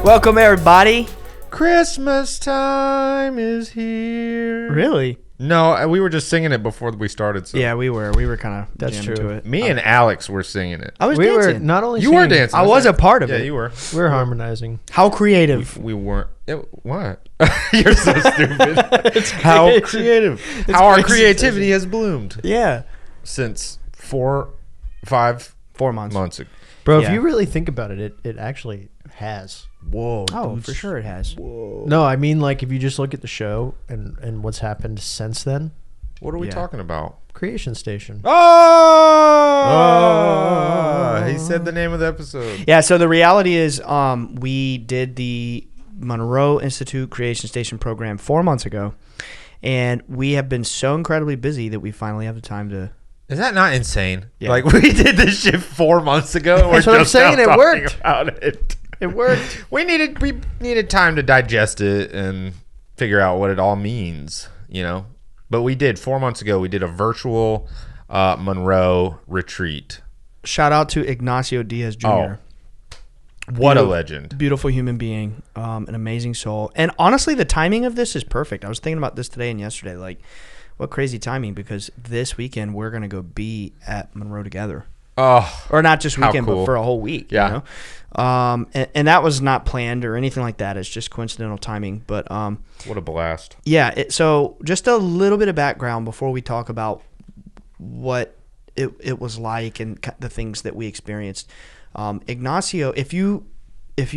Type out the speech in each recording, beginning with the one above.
Welcome, everybody. Christmas time is here. Really? No, we were just singing it before we started. So. Yeah, we were. We were kind of That's jamming true. to it. Me and Alex were singing it. I was We dancing. were not only You were singing, dancing. I was a part of Yeah, it. you were. we were harmonizing. How creative. We weren't. What? You're so stupid. How creative. How our creativity has bloomed Yeah. since 5 4 months. months ago. Bro, Yeah. if you really think about it, it actually has. Whoa. Oh, for sure it has. Whoa. No, I mean, like, if you just look at the show and what's happened since then, What are we Yeah. talking about? Creation Station. Oh! He said the name of the episode. Yeah, so the reality is we did the Monroe Institute Creation Station program 4 months ago, and we have been so incredibly busy that we finally have the time to... Is that not insane? Yeah. Like, we did this shit 4 months ago, and we're That's what I'm just saying, now it talking worked. about it. It worked. We needed time to digest it and figure out what it all means, you know? But we did 4 months ago. We did a virtual Monroe retreat. Shout out to Ignacio Diaz Jr. Oh. What a legend. Beautiful human being, an amazing soul. And honestly, the timing of this is perfect. I was thinking about this today and yesterday. Like, what crazy timing, because this weekend we're going to go be at Monroe together. Oh, Or not just How weekend, cool. but for a whole week. Yeah. You know? And that was not planned or anything like that. It's just coincidental timing. But what a blast. yeah, so just a little bit of background before we talk about what it was like and the things that we experienced. Ignacio, if you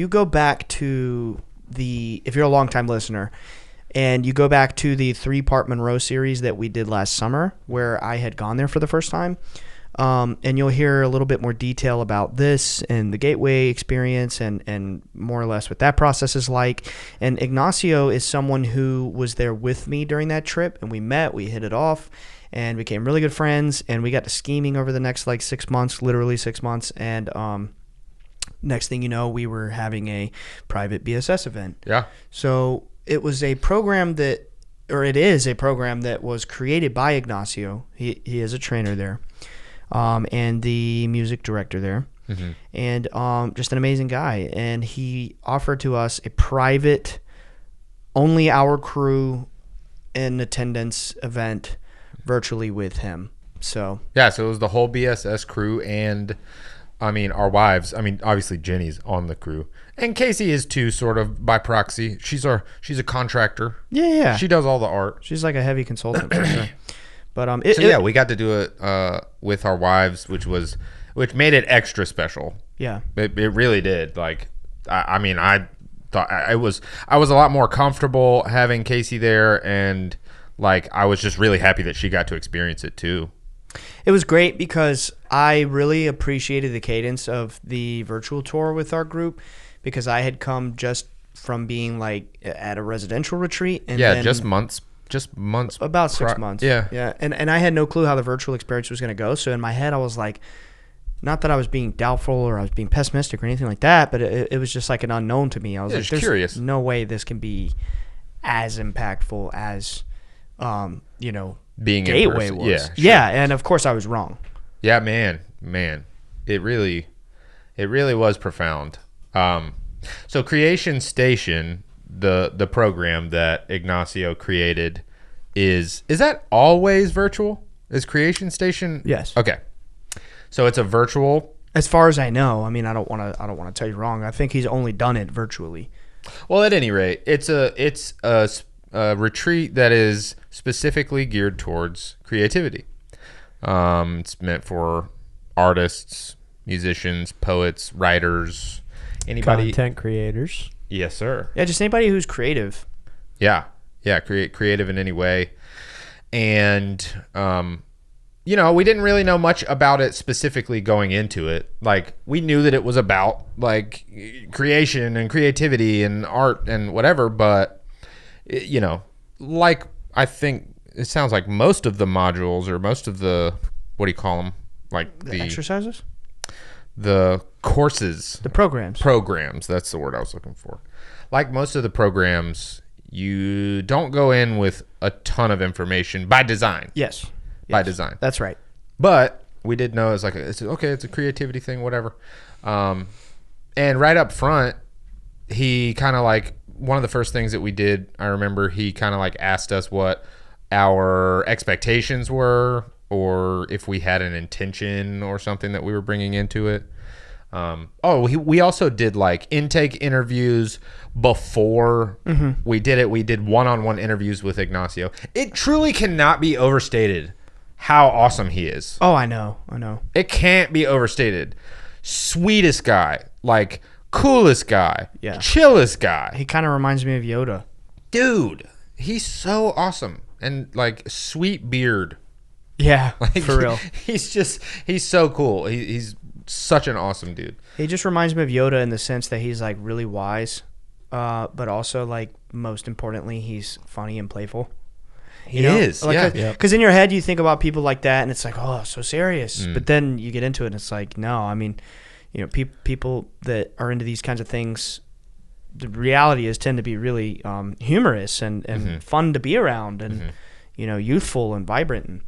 go back to if you're a longtime listener and you go back to the 3-part Monroe series that we did last summer, where I had gone there for the first time, and you'll hear a little bit more detail about this and the Gateway experience and more or less what that process is like. And Ignacio is someone who was there with me during that trip, and we met, we hit it off, and became really good friends, and we got to scheming over the next like 6 months, literally 6 months, and next thing you know, we were having a private BSS event. Yeah. So it was a program it is a program that was created by Ignacio. He is a trainer there, and the music director there, and just an amazing guy. And he offered to us a private, only our crew in attendance event virtually with him. So Yeah, so it was the whole BSS crew and, I mean, our wives. I mean, obviously Jenny's on the crew. And Casey is too, sort of, by proxy. She's a contractor. yeah. She does all the art. She's like a heavy consultant for sure. But we got to do it with our wives, which made it extra special. yeah. It really did. Like, I thought I was a lot more comfortable having Casey there, and like I was just really happy that she got to experience it too. It was great because I really appreciated the cadence of the virtual tour with our group, because I had come just from being like at a residential retreat, and Yeah, then just months. about 6 months. Yeah. And I had no clue how the virtual experience was going to go. So in my head, I was like, not that I was being doubtful or I was being pessimistic or anything like that, but it was just like an unknown to me. I was Yeah, like, just there's curious. no way this can be as impactful as, Being in Gateway person. was. Yeah, sure. Yeah, and of course I was wrong. Yeah, man, it really was profound. So Creation Station, the program that Ignacio created, is that always virtual? Is Creation Station? Yes. Okay. So it's a virtual. As far as I know, I mean, I don't want to tell you wrong. I think he's only done it virtually. Well, at any rate, it's a retreat that is specifically geared towards creativity. It's meant for artists, musicians, poets, writers, anybody. Content creators. Yes, sir. Yeah, just anybody who's creative. Yeah, creative in any way. And we didn't really know much about it specifically going into it. Like, we knew that it was about like creation and creativity and art and whatever, but like, I think it sounds like most of the modules, or most of the, what do you call them? Like The exercises? the courses, The programs. programs, that's the word I was looking for. Like most of the programs, you don't go in with a ton of information by design. Yes. By design. That's right. But we did know it's a creativity thing, whatever. And right up front, he kind of like, one of the first things that we did, I remember he kind of like asked us what our expectations were, or if we had an intention or something that we were bringing into it. We also did like intake interviews before we did it. We did one-on-one interviews with Ignacio. It truly cannot be overstated how awesome he is. Oh, I know. It can't be overstated. Sweetest guy, like coolest guy, Yeah. chillest guy. He kind of reminds me of Yoda. Dude, he's so awesome. And like sweet beard. Yeah, Like, for real. He's so cool. He's such an awesome dude. He just reminds me of Yoda in the sense that he's like really wise, but also like most importantly, he's funny and playful. He is, like, yeah. Because in your head you think about people like that, and it's like, oh, so serious. But then you get into it, and it's like, no. I mean, people that are into these kinds of things, the reality is tend to be really humorous and fun to be around, and youthful and vibrant. And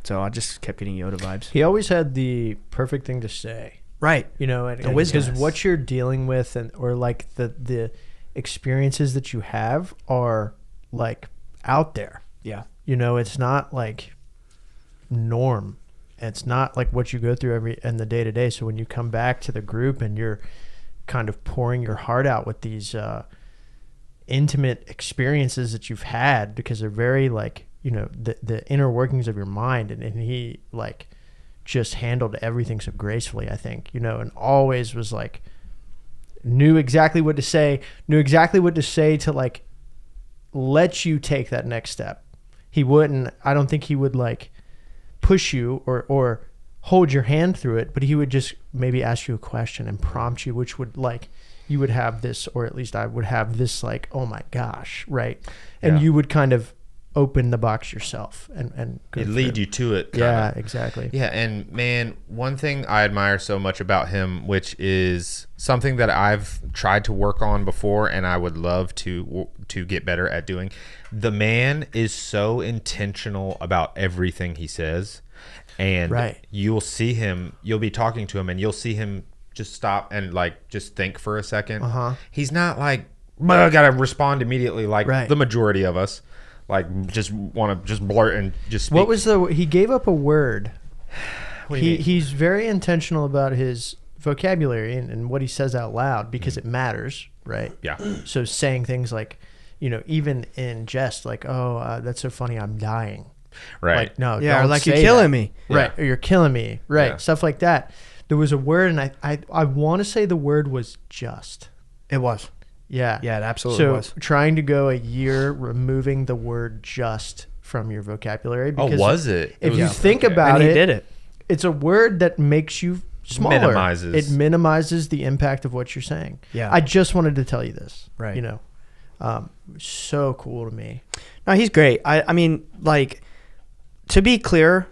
so I just kept getting Yoda vibes. He always had the perfect thing to say. Right. And wisdom. because what you're dealing with or like the experiences that you have are like out there. Yeah. It's not like norm. It's not like what you go through in the day to day. So when you come back to the group and you're kind of pouring your heart out with these intimate experiences that you've had, because they're very like, the inner workings of your mind, and he like just handled everything so gracefully, I think, and always was like, knew exactly what to say to like let you take that next step. I don't think he would like push you or hold your hand through it, but he would just maybe ask you a question and prompt you, which would like, you would have this, or at least I would have this like, oh my gosh, right? And you would kind of open the box yourself and It lead you to it. Yeah, exactly. Yeah, and man, one thing I admire so much about him, which is something that I've tried to work on before and I would love to get better at doing. The man is so intentional about everything he says, and you'll see him, you'll be talking to him and you'll see him just stop and like just think for a second. He's not like, I gotta respond immediately like the majority of us. Like just want to just blurt and just speak. What was he gave up a word. He's very intentional about his vocabulary and what he says out loud, because it matters, right? Yeah. So saying things like, even in jest, like, oh, that's so funny, I'm dying. Right. Like, no, Yeah, don't or like say you're killing that. me. Right. Or you're killing me. Right. Yeah. Stuff like that. There was a word, and I want to say the word was just. It was. Yeah. Yeah, it absolutely was. So trying to go a year removing the word just from your vocabulary. Because was it? If you think about and he it, did it. it's a word that makes you smaller. Minimizes. It minimizes the impact of what you're saying. Yeah. I just wanted to tell you this. Right. So cool to me. No, he's great. I mean, like, to be clear,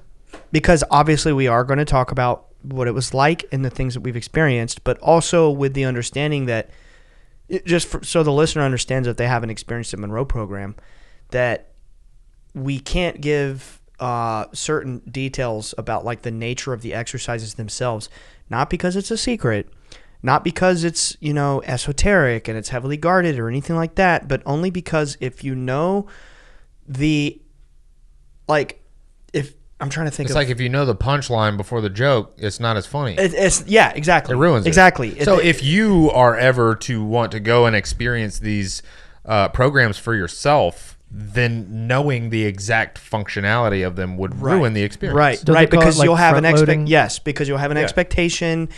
because obviously we are going to talk about what it was like and the things that we've experienced, but also with the understanding that, so the listener understands if they haven't experienced the Monroe program, that we can't give certain details about like the nature of the exercises themselves, not because it's a secret, not because it's, esoteric and it's heavily guarded or anything like that, but only because if you know if I'm trying to think it's like if you know the punchline before the joke, it's not as funny. Yeah, exactly. It ruins it. Exactly. So if you are ever to want to go and experience these programs for yourself, then knowing the exact functionality of them would ruin the experience. Right, Don't right, they call because it, like, you'll have front-loading? because you'll have an expectation.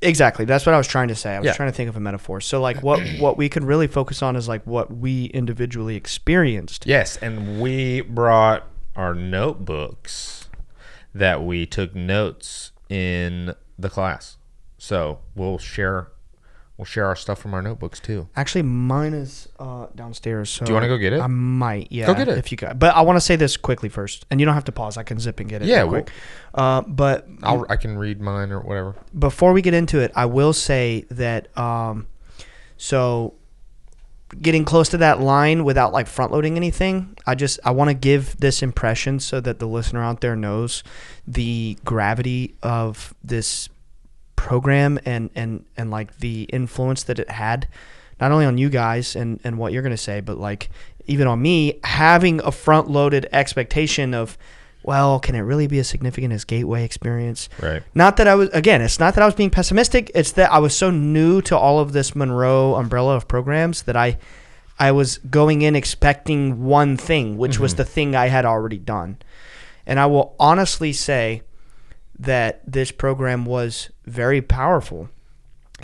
Exactly. That's what I was trying to say. I was trying to think of a metaphor. So like what we could really focus on is like what we individually experienced. Yes, and we brought our notebooks that we took notes in the class. So we'll share our stuff from our notebooks too. Actually, mine is downstairs. So do you want to go get it? I might, yeah. Go get it. If you got. But I want to say this quickly first, and you don't have to pause. I can zip and get it real quick. But I can read mine or whatever. Before we get into it, I will say that so getting close to that line without like front loading anything, I want to give this impression so that the listener out there knows the gravity of this program and like the influence that it had not only on you guys and what you're going to say, but like even on me, having a front loaded expectation of, well, can it really be as significant as Gateway experience? Right. Not that it's not that I was being pessimistic. It's that I was so new to all of this Monroe umbrella of programs that I was going in expecting one thing, which was the thing I had already done. And I will honestly say that this program was very powerful.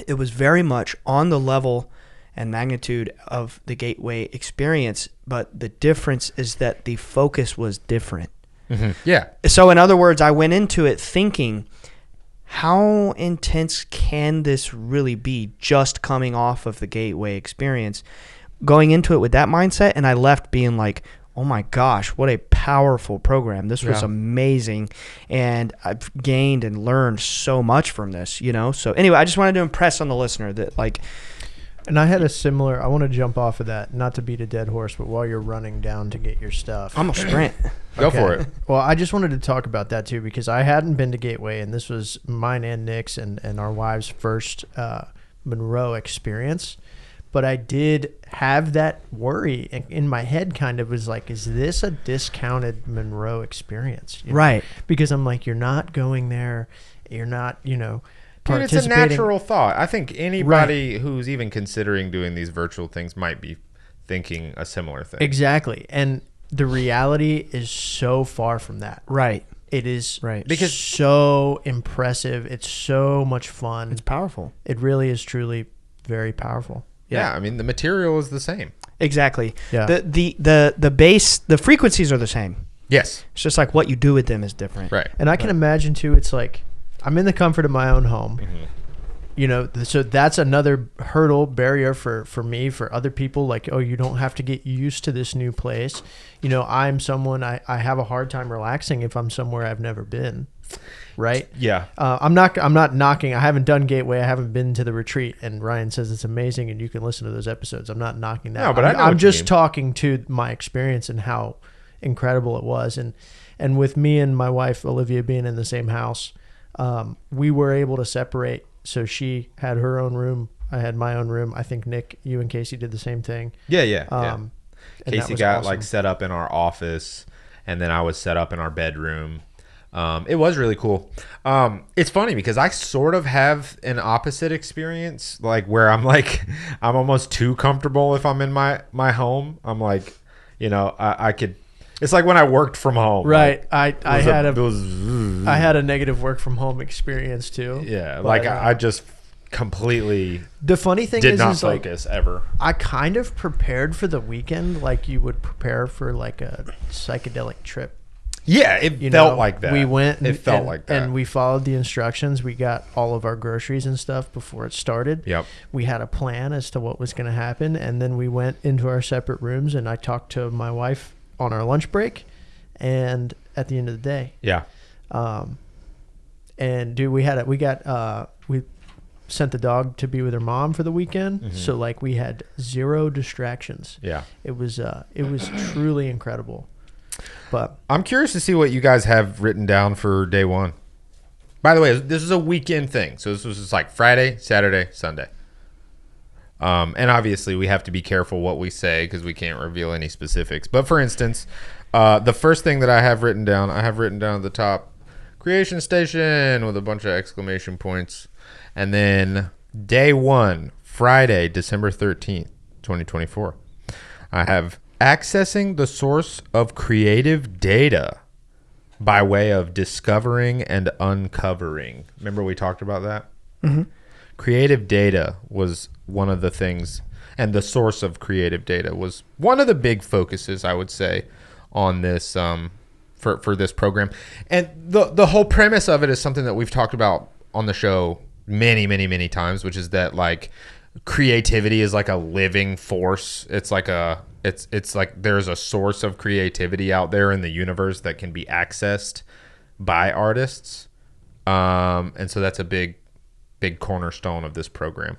It was very much on the level and magnitude of the Gateway experience, but the difference is that the focus was different. Mm-hmm. Yeah. So in other words, I went into it thinking, how intense can this really be just coming off of the Gateway experience? Going into it with that mindset, and I left being like, oh my gosh, what a powerful program. This was amazing, and I've gained and learned so much from this, you know? So anyway, I just wanted to impress on the listener that like... And I had a similar, I want to jump off of that, not to beat a dead horse, but while you're running down to get your stuff. I'm a sprint. Go for it. Well, I just wanted to talk about that too, because I hadn't been to Gateway, and this was mine and Nick's and our wives' first Monroe experience. But I did have that worry in my head, kind of was like, is this a discounted Monroe experience? You know? Right. Because I'm like, you're not going there. You're not, you know, Dude, it's a natural thought. I think anybody who's even considering doing these virtual things might be thinking a similar thing. Exactly. And the reality is so far from that. Right. It is because so impressive. It's so much fun. It's powerful. It really is truly very powerful. Yeah, I mean, the material is the same. Exactly. Yeah. The base, the frequencies are the same. Yes. It's just like what you do with them is different. Right. And I can imagine too, it's like I'm in the comfort of my own home. Mm-hmm. You know, so that's another hurdle, barrier for me, for other people. Like, oh, you don't have to get used to this new place. You know, I'm someone, I have a hard time relaxing if I'm somewhere I've never been. Right? Yeah. I'm not knocking. I haven't done Gateway. I haven't been to the retreat, and Ryan says it's amazing, and you can listen to those episodes. I'm not knocking that. No, but I'm just talking to my experience and how incredible it was. And with me and my wife Olivia being in the same house, we were able to separate. So she had her own room. I had my own room. I think Nick, you and Casey did the same thing. Yeah. Casey got like set up in our office, and then I was set up in our bedroom. It was really cool. It's funny because I sort of have an opposite experience, like where I'm like, I'm almost too comfortable if I'm in my home. I'm like, you know, I could. It's like when I worked from home. Right. Like, I had a negative work from home experience too. Yeah. Like I just completely. The funny thing did is not focus like, ever. I kind of prepared for the weekend like you would prepare for like a psychedelic trip. Yeah, it felt like that. We went. It felt like that. And we followed the instructions. We got all of our groceries and stuff before it started. Yep. We had a plan as to what was going to happen. And then we went into our separate rooms, and I talked to my wife on our lunch break and at the end of the day. Yeah. And dude, we sent the dog to be with her mom for the weekend. Mm-hmm. So like we had zero distractions. Yeah. It was truly incredible. But I'm curious to see what you guys have written down for day one. By the way, this is a weekend thing. So this was just like Friday, Saturday, Sunday. And obviously we have to be careful what we say because we can't reveal any specifics. But for instance, the first thing that I have written down at the top, Creation Station with a bunch of exclamation points. And then day one, Friday, December 13th, 2024. I have accessing the source of creative data by way of discovering and uncovering. Remember we talked about that? Mm-hmm. Creative data was one of the things, and the source of creative data was one of the big focuses, I would say, on this for this program. And the whole premise of it is something that we've talked about on the show many, many, many times, which is that like creativity is like a living force. It's like it's like there's a source of creativity out there in the universe that can be accessed by artists. And so that's a big cornerstone of this program.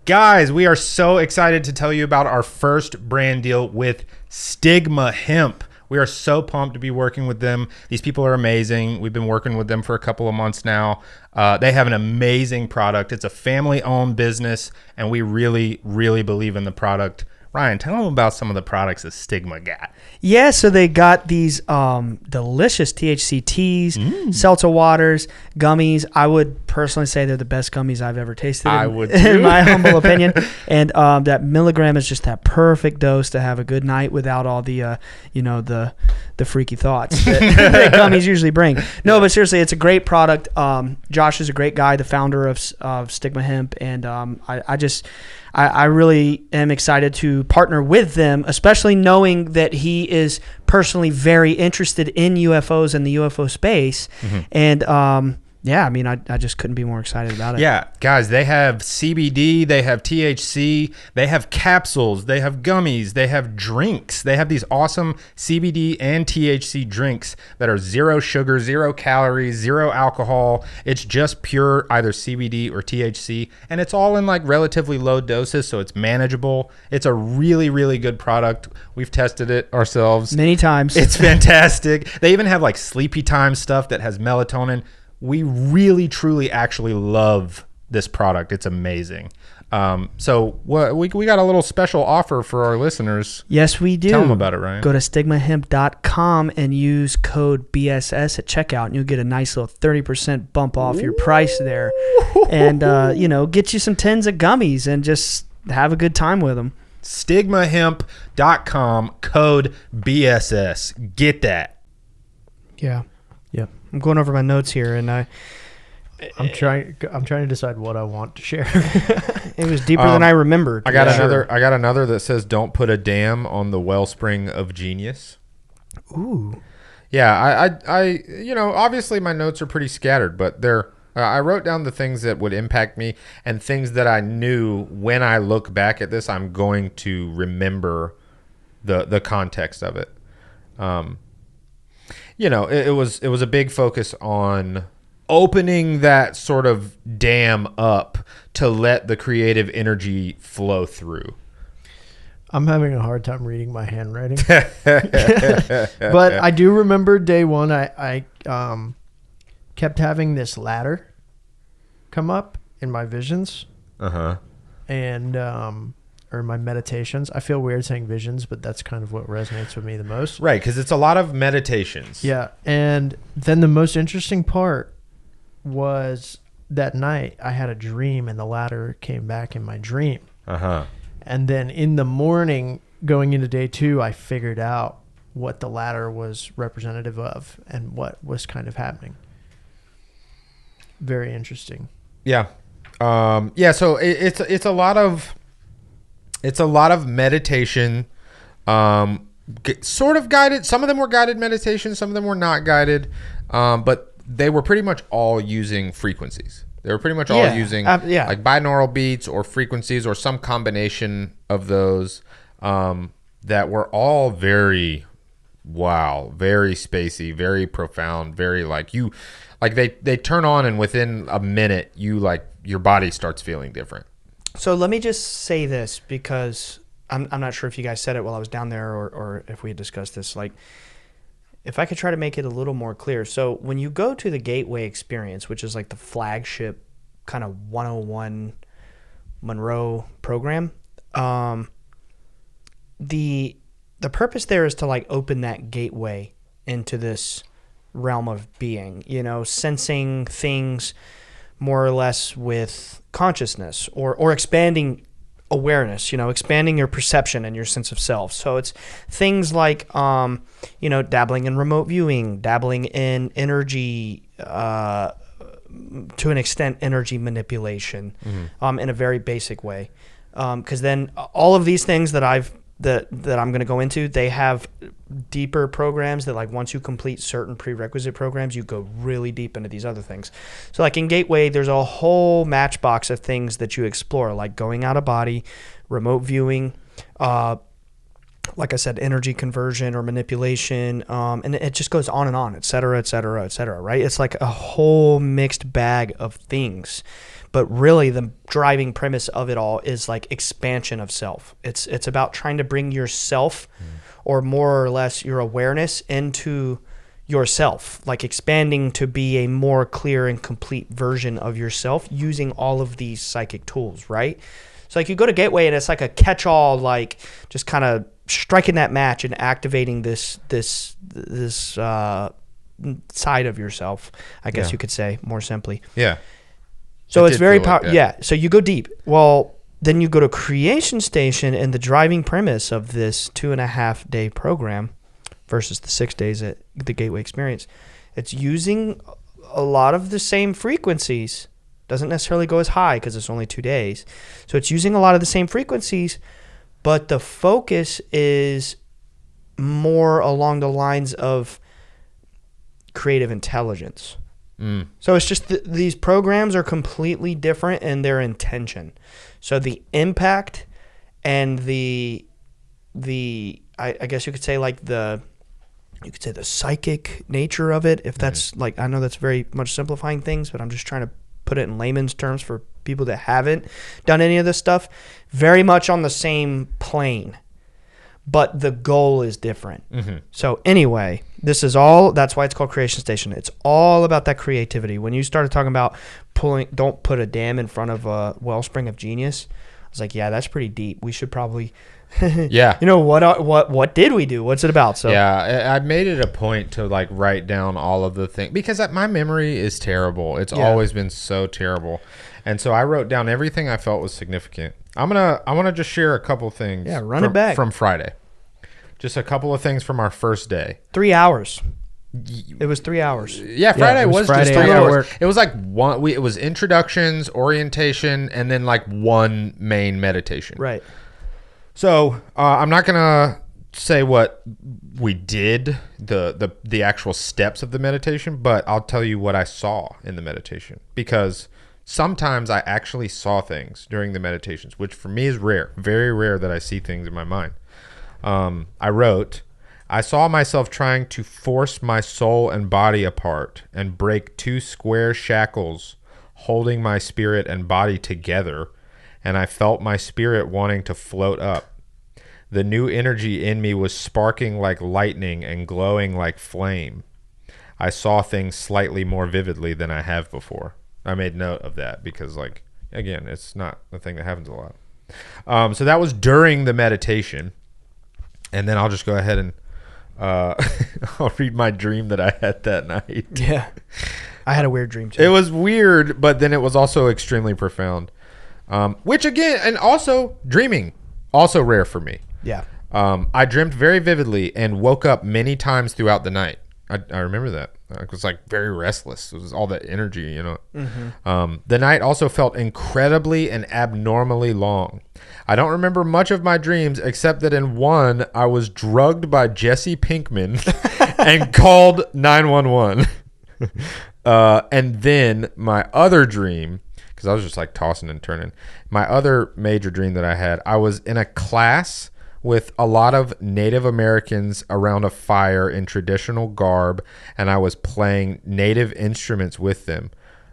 Guys, we are so excited to tell you about our first brand deal with Stigma Hemp. We are so pumped to be working with them. These people are amazing. We've been working with them for a couple of months now. They have an amazing product. It's a family-owned business, and we really, really believe in the product. Ryan, tell them about some of the products that Stigma got. Yeah, so they got these delicious THC teas, seltzer waters, gummies. I would personally say they're the best gummies I've ever tasted. I would too. In my humble opinion. And that milligram is just that perfect dose to have a good night without all the, the freaky thoughts that, that gummies usually bring. No, but seriously, it's a great product. Josh is a great guy, the founder of Stigma Hemp, and I really am excited to partner with them, especially knowing that he is personally very interested in UFOs and the UFO space. And I just couldn't be more excited about it. Yeah, guys, they have CBD, they have THC, they have capsules, they have gummies, they have drinks. They have these awesome CBD and THC drinks that are 0 sugar, 0 calories, 0 alcohol. It's just pure either CBD or THC, and it's all in like relatively low doses, so it's manageable. It's a really, really good product. We've tested it ourselves many times. It's fantastic. They even have like sleepy time stuff that has melatonin. We really, truly, actually love this product. It's amazing. So we got a little special offer for our listeners. Yes, we do. Tell them about it, Ryan. Go to stigmahemp.com and use code BSS at checkout, and you'll get a nice little 30% bump off your price there. And, get you some tins of gummies and just have a good time with them. Stigmahemp.com, code BSS. Get that. Yeah. Yep. I'm going over my notes here, and I'm trying to decide what I want to share. It was deeper than I remembered. I got another that says, "Don't put a dam on the wellspring of genius." Ooh. Yeah, I obviously my notes are pretty scattered, but I wrote down the things that would impact me and things that I knew when I look back at this, I'm going to remember the context of it. It was a big focus on opening that sort of dam up to let the creative energy flow through. I'm having a hard time reading my handwriting. But I do remember day one, I kept having this ladder come up in my visions. And or my meditations. I feel weird saying visions, but that's kind of what resonates with me the most. Right, because it's a lot of meditations. Yeah, and then the most interesting part was that night I had a dream, and the ladder came back in my dream. And then in the morning, going into day 2, I figured out what the ladder was representative of and what was kind of happening. Very interesting. Yeah. So it's a lot of meditation, sort of guided. Some of them were guided meditation, some of them were not guided, but they were pretty much all using frequencies. They were pretty much all using like binaural beats or frequencies or some combination of those that were all very spacey, very profound, very they turn on, and within a minute your body starts feeling different. So let me just say this, because I'm not sure if you guys said it while I was down there or if we had discussed this. Like, if I could try to make it a little more clear. So when you go to the Gateway experience, which is like the flagship kind of 101 Monroe program, the purpose there is to like open that gateway into this realm of being, sensing things more or less with consciousness or expanding awareness, expanding your perception and your sense of self. So it's things like, dabbling in remote viewing, dabbling in energy, to an extent, energy manipulation, in a very basic way. Because then all of these things that I'm going to go into, they have deeper programs that, like, once you complete certain prerequisite programs, you go really deep into these other things. So like in Gateway, there's a whole matchbox of things that you explore, like going out of body, remote viewing, like I said, energy conversion or manipulation, and it just goes on and on, et cetera, et cetera, et cetera, right? It's like a whole mixed bag of things. But really, the driving premise of it all is like expansion of self. It's about trying to bring yourself or more or less your awareness into yourself, like expanding to be a more clear and complete version of yourself using all of these psychic tools, right? So like you go to Gateway and it's like a catch-all, like just kind of striking that match and activating this side of yourself, I guess you could say more simply. Yeah. So it's very powerful. Like yeah. So you go deep. Well, then you go to Creation Station, and the driving premise of this 2.5 day program versus the 6 days at the Gateway Experience, it's using a lot of the same frequencies. Doesn't necessarily go as high because it's only 2 days. So it's using a lot of the same frequencies, but the focus is more along the lines of creative intelligence. So it's just these programs are completely different in their intention. So the impact and the I guess you could say like the psychic nature of it, if that's like, I know that's very much simplifying things, but I'm just trying to put it in layman's terms for people that haven't done any of this stuff, very much on the same plane, but the goal is different. So anyway, that's why it's called Creation Station. It's all about that creativity. When you started talking about don't put a dam in front of a wellspring of genius, I was like, yeah, that's pretty deep. We should probably, Yeah. you know, what did we do? What's it about? So yeah, I made it a point to like write down all of the things because my memory is terrible. It's always been so terrible. And so I wrote down everything I felt was significant. I want to just share a couple things. Yeah, run it back from Friday. Just a couple of things from our first day. 3 hours. It was 3 hours. Yeah, Friday was Friday just 3 at hours. work. It was like it was introductions, orientation, and then like one main meditation. Right. So I'm not gonna say what we did, the actual steps of the meditation, but I'll tell you what I saw in the meditation, because sometimes I actually saw things during the meditations, which for me is rare, very rare that I see things in my mind. I wrote, I saw myself trying to force my soul and body apart and break two square shackles holding my spirit and body together, and I felt my spirit wanting to float up. The new energy in me was sparking like lightning and glowing like flame. I saw things slightly more vividly than I have before. I made note of that because, like, again, it's not a thing that happens a lot. So that was during the meditation. And then I'll just go ahead and I'll read my dream that I had that night. Yeah. I had a weird dream too. It was weird, but then it was also extremely profound. Which again, and also dreaming, also rare for me. Yeah. I dreamt very vividly and woke up many times throughout the night. I remember that. I was like very restless. It was all that energy, you know. The night also felt incredibly and abnormally long. I don't remember much of my dreams except that in one, I was drugged by Jesse Pinkman and called 911. And then my other dream, because I was just like tossing and turning, my other major dream that I had, I was in a class with a lot of Native Americans around a fire in traditional garb, and I was playing native instruments with them.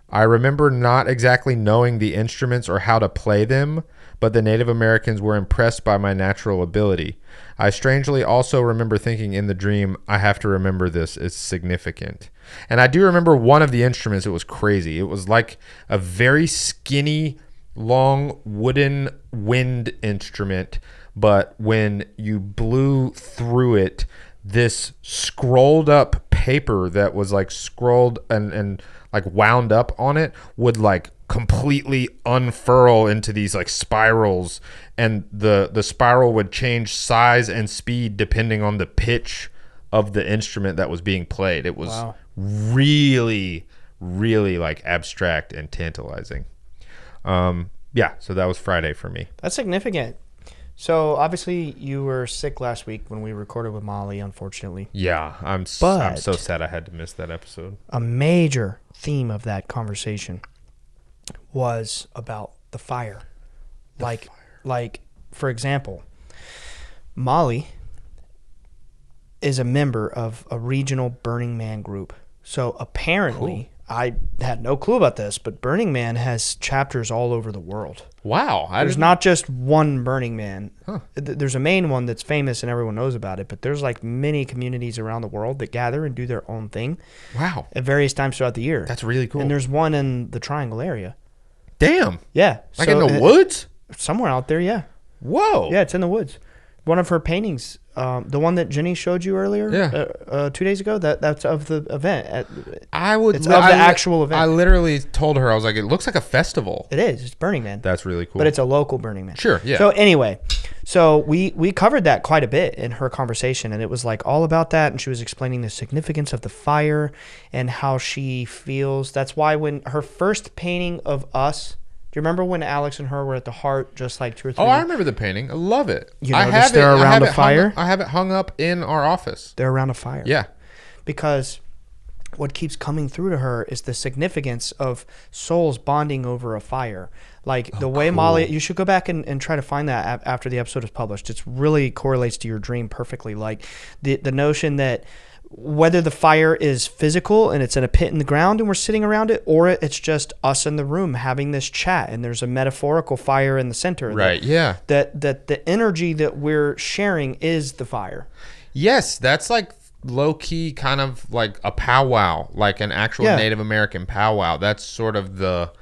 I remember not exactly knowing the instruments or how to play them, but the Native Americans were impressed by my natural ability. I strangely also remember thinking in the dream, I have to remember this, it's significant. And I do remember one of the instruments, it was crazy. It was like a very skinny, long wooden wind instrument, but when you blew through it, this scrolled up paper that was like scrolled and like wound up on it would like completely unfurl into these like spirals, and the spiral would change size and speed depending on the pitch of the instrument that was being played. It was really, really like abstract and tantalizing. Yeah, so that was Friday for me. That's significant. So obviously you were sick last week when we recorded with Molly, unfortunately. Yeah, I'm so sad I had to miss that episode. A major theme of that conversation was about the fire. Like, for example, Molly is a member of a regional Burning Man group. So apparently, I had no clue about this, but Burning Man has chapters all over the world. Wow. There's not just one Burning Man. Huh. There's a main one that's famous and everyone knows about it, but there's like many communities around the world that gather and do their own thing. Wow. At various times throughout the year. That's really cool. And there's one in the Triangle area. Damn. Yeah. Like in the woods? Somewhere out there, yeah. Whoa. Yeah, it's in the woods. One of her paintings, the one that Jenny showed you earlier, 2 days ago, that's of the event. It's of the actual event. I literally told her, I was like, it looks like a festival. It is. It's Burning Man. That's really cool. But it's a local Burning Man. Sure, yeah. So anyway, we covered that quite a bit in her conversation, and it was like all about that, and she was explaining the significance of the fire and how she feels. That's why when her first painting of us, do you remember when Alex and her were at the Heart just like 2 or 3? Oh, I remember the painting. I love it. You noticed they're around a fire? I have it hung up in our office. They're around a fire. Yeah. Because what keeps coming through to her is the significance of souls bonding over a fire. Like the way Molly, you should go back and try to find that after the episode is published. It really correlates to your dream perfectly. Like the notion that whether the fire is physical and it's in a pit in the ground and we're sitting around it, or it's just us in the room having this chat and there's a metaphorical fire in the center. Right, yeah. That the energy that we're sharing is the fire. Yes, that's like low-key kind of like a powwow, like an actual Native American powwow. That's sort of the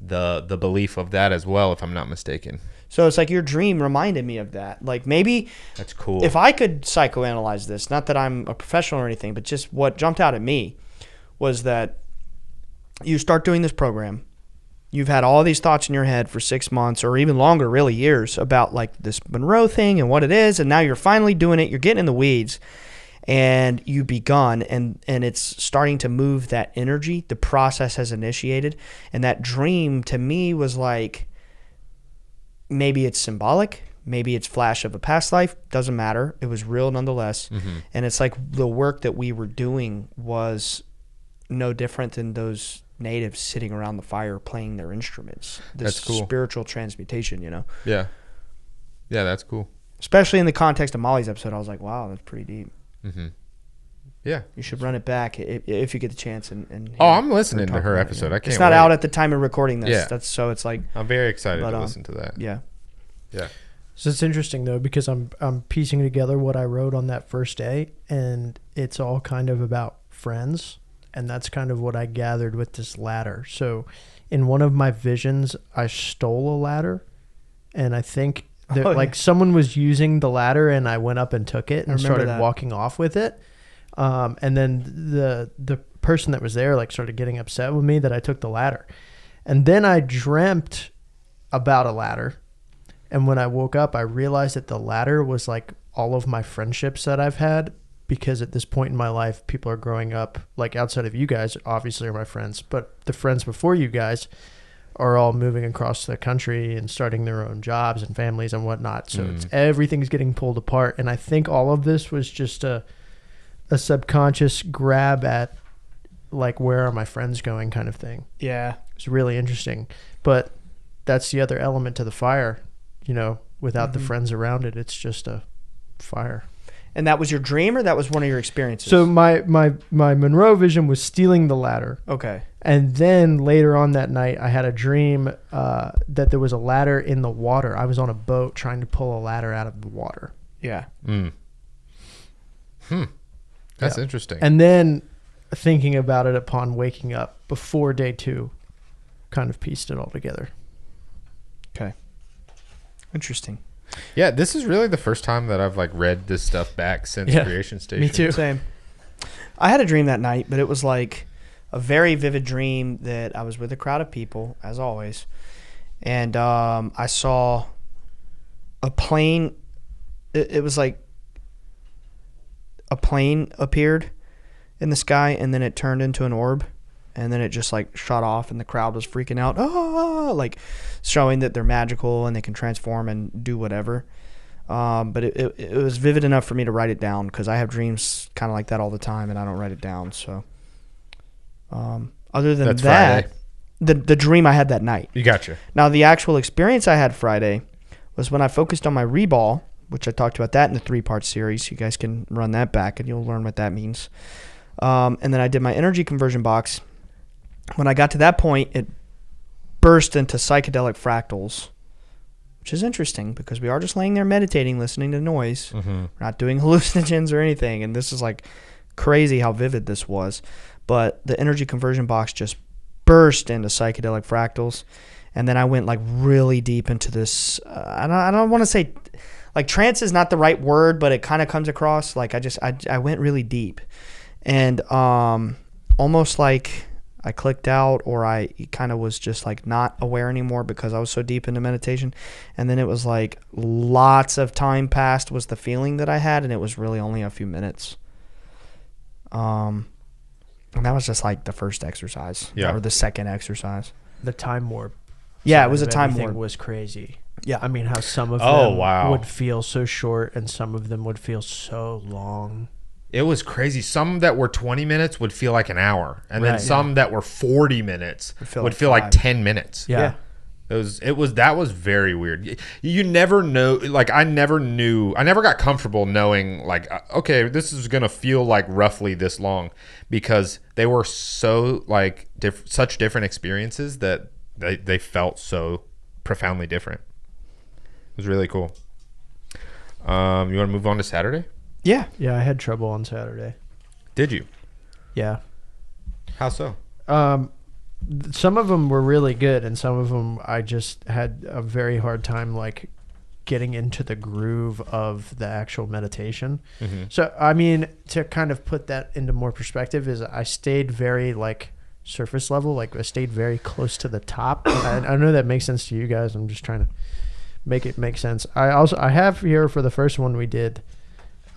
belief of that as well, if I'm not mistaken. So it's like your dream reminded me of that. Like maybe that's cool. If I could psychoanalyze this, not that I'm a professional or anything, but just what jumped out at me was that you start doing this program. You've had all these thoughts in your head for 6 months or even longer, really years, about like this Monroe thing and what it is. And now you're finally doing it. You're getting in the weeds and you've begun and it's starting to move that energy. The process has initiated. And that dream to me was like, maybe it's symbolic, maybe it's flash of a past life, doesn't matter. It was real nonetheless. Mm-hmm. And it's like the work that we were doing was no different than those natives sitting around the fire playing their instruments. This that's cool. Spiritual transmutation, you know? Yeah. Yeah, that's cool. Especially in the context of Molly's episode, I was like, wow, that's pretty deep. Mm-hmm. Yeah. You should run it back if you get the chance. And I'm listening to her episode. I can't It's not wait. out at the time of recording this. Yeah. So it's like... I'm very excited to listen to that. Yeah. Yeah. So it's interesting though, because I'm piecing together what I wrote on that first day, and it's all kind of about friends, and that's kind of what I gathered with this ladder. So in one of my visions, I stole a ladder, and I think that someone was using the ladder, and I went up and took it and started walking off with it. And then the person that was there like started getting upset with me that I took the ladder. And then I dreamt about a ladder. And when I woke up, I realized that the ladder was like all of my friendships that I've had, because at this point in my life, people are growing up, like outside of you guys, obviously are my friends, but the friends before you guys are all moving across the country and starting their own jobs and families and whatnot. So it's everything's getting pulled apart. And I think all of this was just a subconscious grab at like, where are my friends going kind of thing. Yeah. It's really interesting. But that's the other element to the fire, you know, without the friends around it, it's just a fire. And that was your dream, or that was one of your experiences? So my Monroe vision was stealing the ladder. Okay. And then later on that night, I had a dream that there was a ladder in the water. I was on a boat trying to pull a ladder out of the water. Yeah. That's interesting. And then thinking about it upon waking up before day 2, kind of pieced it all together. Okay. Interesting. Yeah, this is really the first time that I've like read this stuff back since Creation Station. Me too. Same. I had a dream that night, but it was like a very vivid dream that I was with a crowd of people, as always, and I saw a plane. It was like a plane appeared in the sky, and then it turned into an orb, and then it just like shot off, and the crowd was freaking out, like showing that they're magical and they can transform and do whatever. But it was vivid enough for me to write it down, because I have dreams kind of like that all the time, and I don't write it down. So, other than that, the dream I had that night. You gotcha. Now, the actual experience I had Friday was when I focused on my reball, which I talked about that in the 3-part series. You guys can run that back, and you'll learn what that means. And then I did my energy conversion box, when I got to that point, it burst into psychedelic fractals, which is interesting because we are just laying there meditating, listening to noise. We're not doing hallucinogens or anything. And this is like crazy how vivid this was. But the energy conversion box just burst into psychedelic fractals. And then I went like really deep into this. I don't want to say like trance is not the right word, but it kind of comes across like I went really deep, and almost like I clicked out, or I kind of was just like not aware anymore because I was so deep into meditation. And then it was like lots of time passed was the feeling that I had, and it was really only a few minutes. And that was just like the first exercise, or the second exercise. The time warp. Yeah, it was a time warp. Was crazy. Yeah, I mean, how some of them would feel so short and some of them would feel so long. It was crazy. Some that were 20 minutes would feel like an hour, and then some that were 40 minutes would feel like 10 minutes. Yeah. That was very weird. You never know. Like I never got comfortable knowing like, okay, this is going to feel like roughly this long, because they were so like such different experiences that they felt so profoundly different. It was really cool. You want to move on to Saturday? Yeah, I had trouble on Saturday. Did you? Yeah. How so? Some of them were really good, and some of them I just had a very hard time like getting into the groove of the actual meditation. So I mean, to kind of put that into more perspective, is I stayed very like surface level, like I stayed very close to the top. I know that makes sense to you guys. I'm just trying to make it make sense. I have here for the first one we did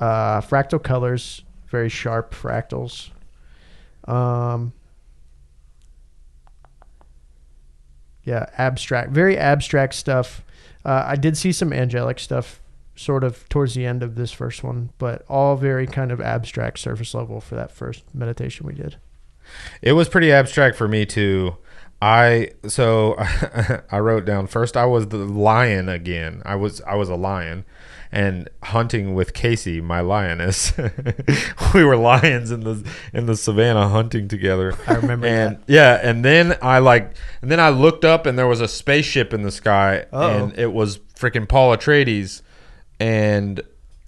fractal colors, very sharp fractals. Very abstract stuff. I did see some angelic stuff sort of towards the end of this first one, but all very kind of abstract surface level for that first meditation we did. It was pretty abstract for me too. I wrote down first I was the lion again. I was a lion and hunting with Casey, my lioness. We were lions in the savannah hunting together. I remember that. Yeah, and then I looked up and there was a spaceship in the sky. And it was freaking Paul Atreides, and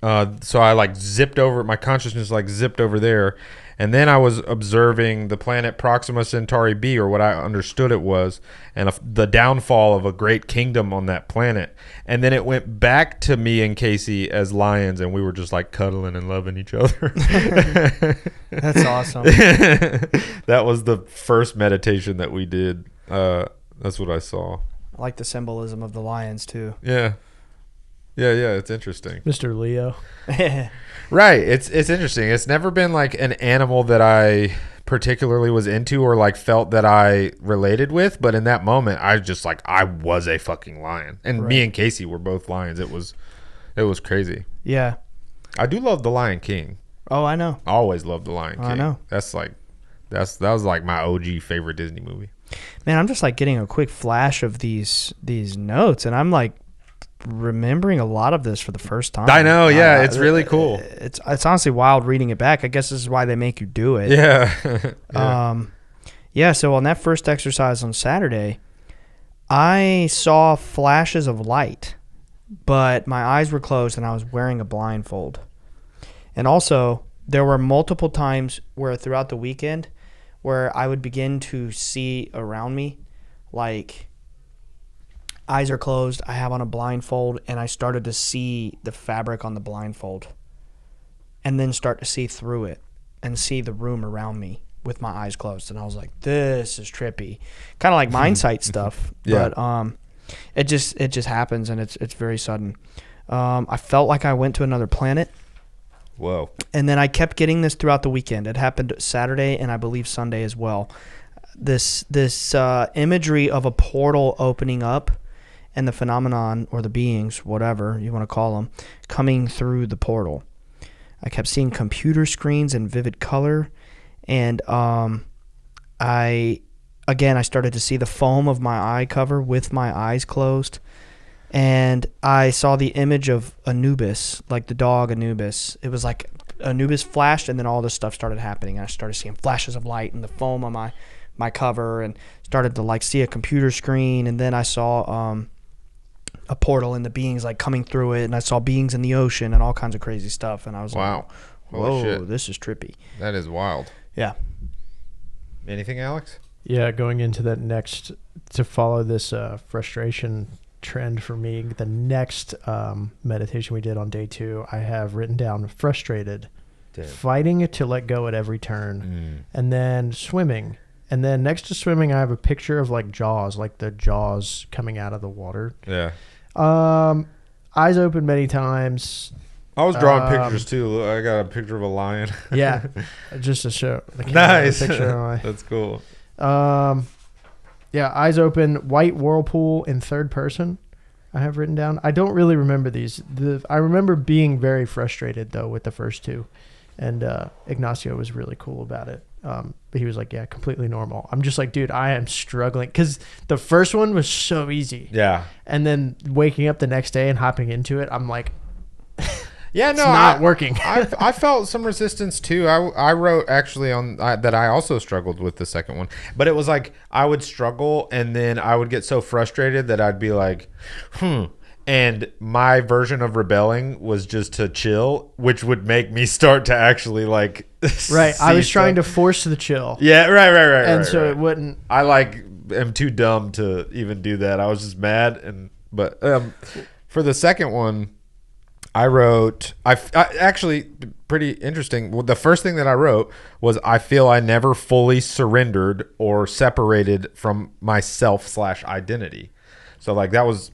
so I like zipped over, my consciousness like zipped over there. And then I was observing the planet Proxima Centauri b, or what I understood it was, and the downfall of a great kingdom on that planet. And then it went back to me and Casey as lions, and we were just like cuddling and loving each other. That's awesome. That was the first meditation that we did. That's what I saw. I like the symbolism of the lions too. Yeah. It's interesting. Mr. Leo. Right. It's interesting. It's never been like an animal that I particularly was into or like felt that I related with, but in that moment I was a fucking lion. And me and Casey were both lions. It was crazy. Yeah. I do love The Lion King. Oh, I know. I always loved The Lion King. I know. That was like my OG favorite Disney movie. Man, I'm just like getting a quick flash of these notes, and I'm like remembering a lot of this for the first time. I know, yeah, it's really cool. It's honestly wild reading it back. I guess this is why they make you do it. Yeah. So on that first exercise on Saturday, I saw flashes of light, but my eyes were closed and I was wearing a blindfold. And also, there were multiple times where throughout the weekend where I would begin to see around me, like eyes are closed, I have on a blindfold, and I started to see the fabric on the blindfold and then start to see through it and see the room around me with my eyes closed. And I was like, this is trippy. Kind of like mindsight stuff. Yeah. But it just happens, and it's very sudden. I felt like I went to another planet. Whoa. And then I kept getting this throughout the weekend. It happened Saturday and I believe Sunday as well. This imagery of a portal opening up and the phenomenon, or the beings, whatever you want to call them, coming through the portal. I kept seeing computer screens in vivid color, and I started to see the foam of my eye cover with my eyes closed, and I saw the image of Anubis, like the dog Anubis. It was like Anubis flashed, and then all this stuff started happening. I started seeing flashes of light and the foam on my cover and started to like see a computer screen, and then I saw a portal and the beings like coming through it, and I saw beings in the ocean and all kinds of crazy stuff, and I was Wow. like, Holy whoa, shit. this is trippy. That is wild. Yeah. Anything, Alex? Yeah, going into that next, to follow this frustration trend for me, the next meditation we did on day 2, I have written down frustrated, fighting to let go at every turn, and then swimming. And then next to swimming, I have a picture of like jaws, like the jaws coming out of the water. Yeah. Eyes open many times. I was drawing pictures too. I got a picture of a lion. Yeah, just to show. Nice. That's cool. Yeah, eyes open, white whirlpool in third person. I have written down. I don't really remember these. I remember being very frustrated though with the first 2, and Ignacio was really cool about it. But he was like, yeah, completely normal. I'm just like, dude, I am struggling because the first one was so easy. Yeah. And then waking up the next day and hopping into it, I'm like, yeah, no, it's not working. I felt some resistance too. I wrote actually on that I also struggled with the second one, but it was like I would struggle and then I would get so frustrated that I'd be like, and my version of rebelling was just to chill, which would make me start to actually like. Right, I was trying to force the chill. Yeah, right, and so it wouldn't. I like am too dumb to even do that. I was just mad, but for the second one. I wrote, I actually, pretty interesting. Well, the first thing that I wrote was, I feel I never fully surrendered or separated from myself/identity. So like that was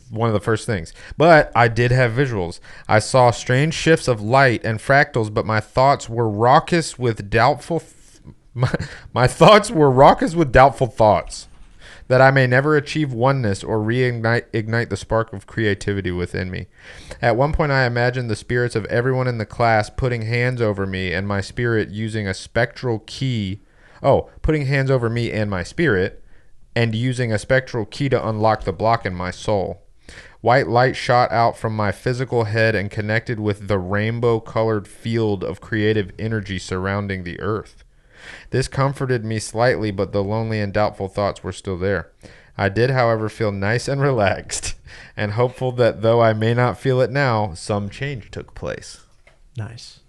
one of the first things. But I did have visuals. I saw strange shifts of light and fractals, but my thoughts were raucous with doubtful my thoughts were raucous with doubtful thoughts. That I may never achieve oneness or reignite the spark of creativity within me. At one point, I imagined the spirits of everyone in the class putting hands over me and my spirit using a spectral key. Putting hands over me and my spirit and using a spectral key to unlock the block in my soul. White light shot out from my physical head and connected with the rainbow-colored field of creative energy surrounding the earth. This comforted me slightly, but the lonely and doubtful thoughts were still there. I did, however, feel nice and relaxed, and hopeful that though I may not feel it now, some change took place. Nice.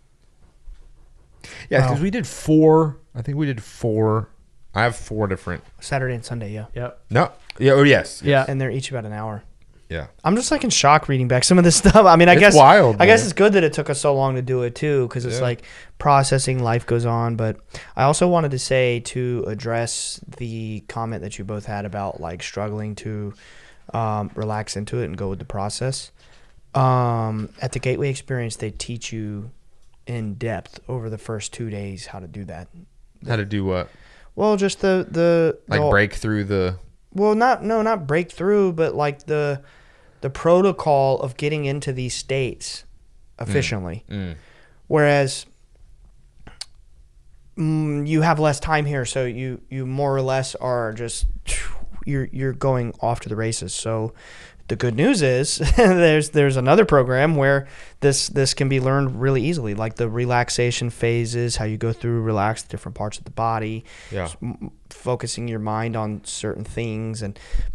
Yeah, because we did 4. I think we did 4. I have 4 different. Saturday and Sunday, yeah. Yep. No. Yeah. Oh, yes. Yeah. And they're each about an hour. Yeah. I'm just like in shock reading back some of this stuff. I mean, It's wild, I guess man. it's good that it took us so long to do it too, because it's like processing, life goes on. But I also wanted to say, to address the comment that you both had about like struggling to relax into it and go with the process. At the Gateway Experience, they teach you in depth over the first 2 days how to do that. How to do what? Well, just the break through the. Well, not breakthrough, but like the protocol of getting into these states efficiently. Whereas you have less time here, so you more or less are just you're going off to the races. So the good news is there's another program where this can be learned really easily, like the relaxation phases, how you go through relax the different parts of the body, focusing your mind on certain things,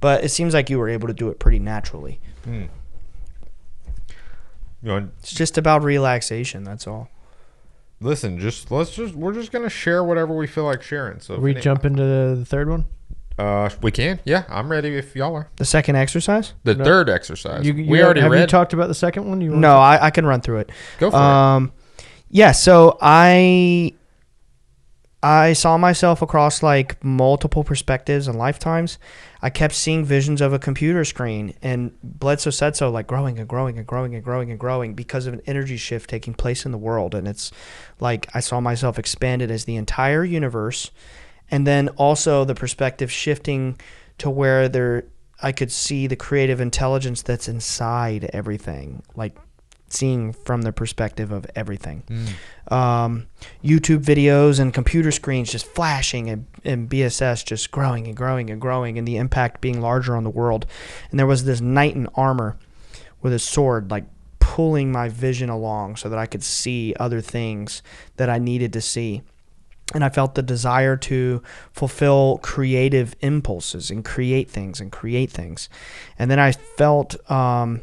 but it seems like you were able to do it pretty naturally. It's just about relaxation, that's all. Listen, we're just gonna share whatever we feel like sharing. So we jump into the third one. We can. Yeah, I'm ready if y'all are. The second exercise? The third exercise. We already read. Have you talked about the second one? No, I can run through it. Go for it. Yeah, so I saw myself across like multiple perspectives and lifetimes. I kept seeing visions of a computer screen, and Bledsoe said so, like growing and growing and growing and growing and growing because of an energy shift taking place in the world. And it's like I saw myself expanded as the entire universe. And then also the perspective shifting to where I could see the creative intelligence that's inside everything, like seeing from the perspective of everything. YouTube videos and computer screens just flashing, and BSS just growing and growing and growing, and the impact being larger on the world. And there was this knight in armor with a sword, like pulling my vision along so that I could see other things that I needed to see. And I felt the desire to fulfill creative impulses and create things. And then I felt, or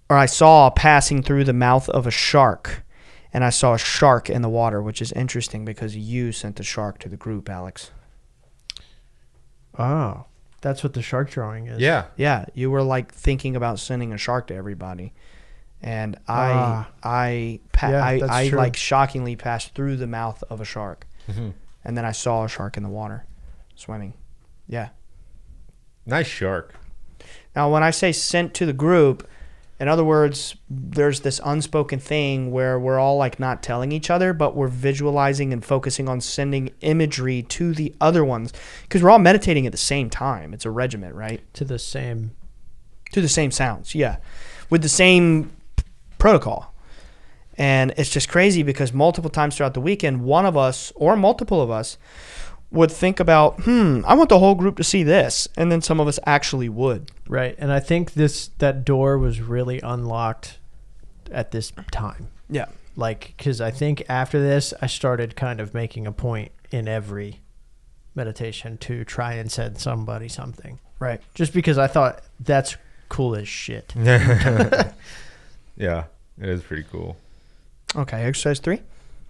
I saw passing through the mouth of a shark. And I saw a shark in the water, which is interesting because you sent the shark to the group, Alex. Oh, that's what the shark drawing is. Yeah. Yeah, you were like thinking about sending a shark to everybody. And I true. like shockingly passed through the mouth of a shark. Mm-hmm. And then I saw a shark in the water swimming. Yeah. Nice shark. Now, when I say sent to the group, in other words, there's this unspoken thing where we're all like not telling each other, but we're visualizing and focusing on sending imagery to the other ones because we're all meditating at the same time. It's a regiment, right? To the same sounds, yeah, with the same protocol. And it's just crazy because multiple times throughout the weekend, one of us or multiple of us would think about, I want the whole group to see this. And then some of us actually would. Right. And I think that door was really unlocked at this time. Yeah. Like, because I think after this, I started kind of making a point in every meditation to try and send somebody something. Right. Just because I thought that's cool as shit. Yeah, it is pretty cool. Okay, exercise 3.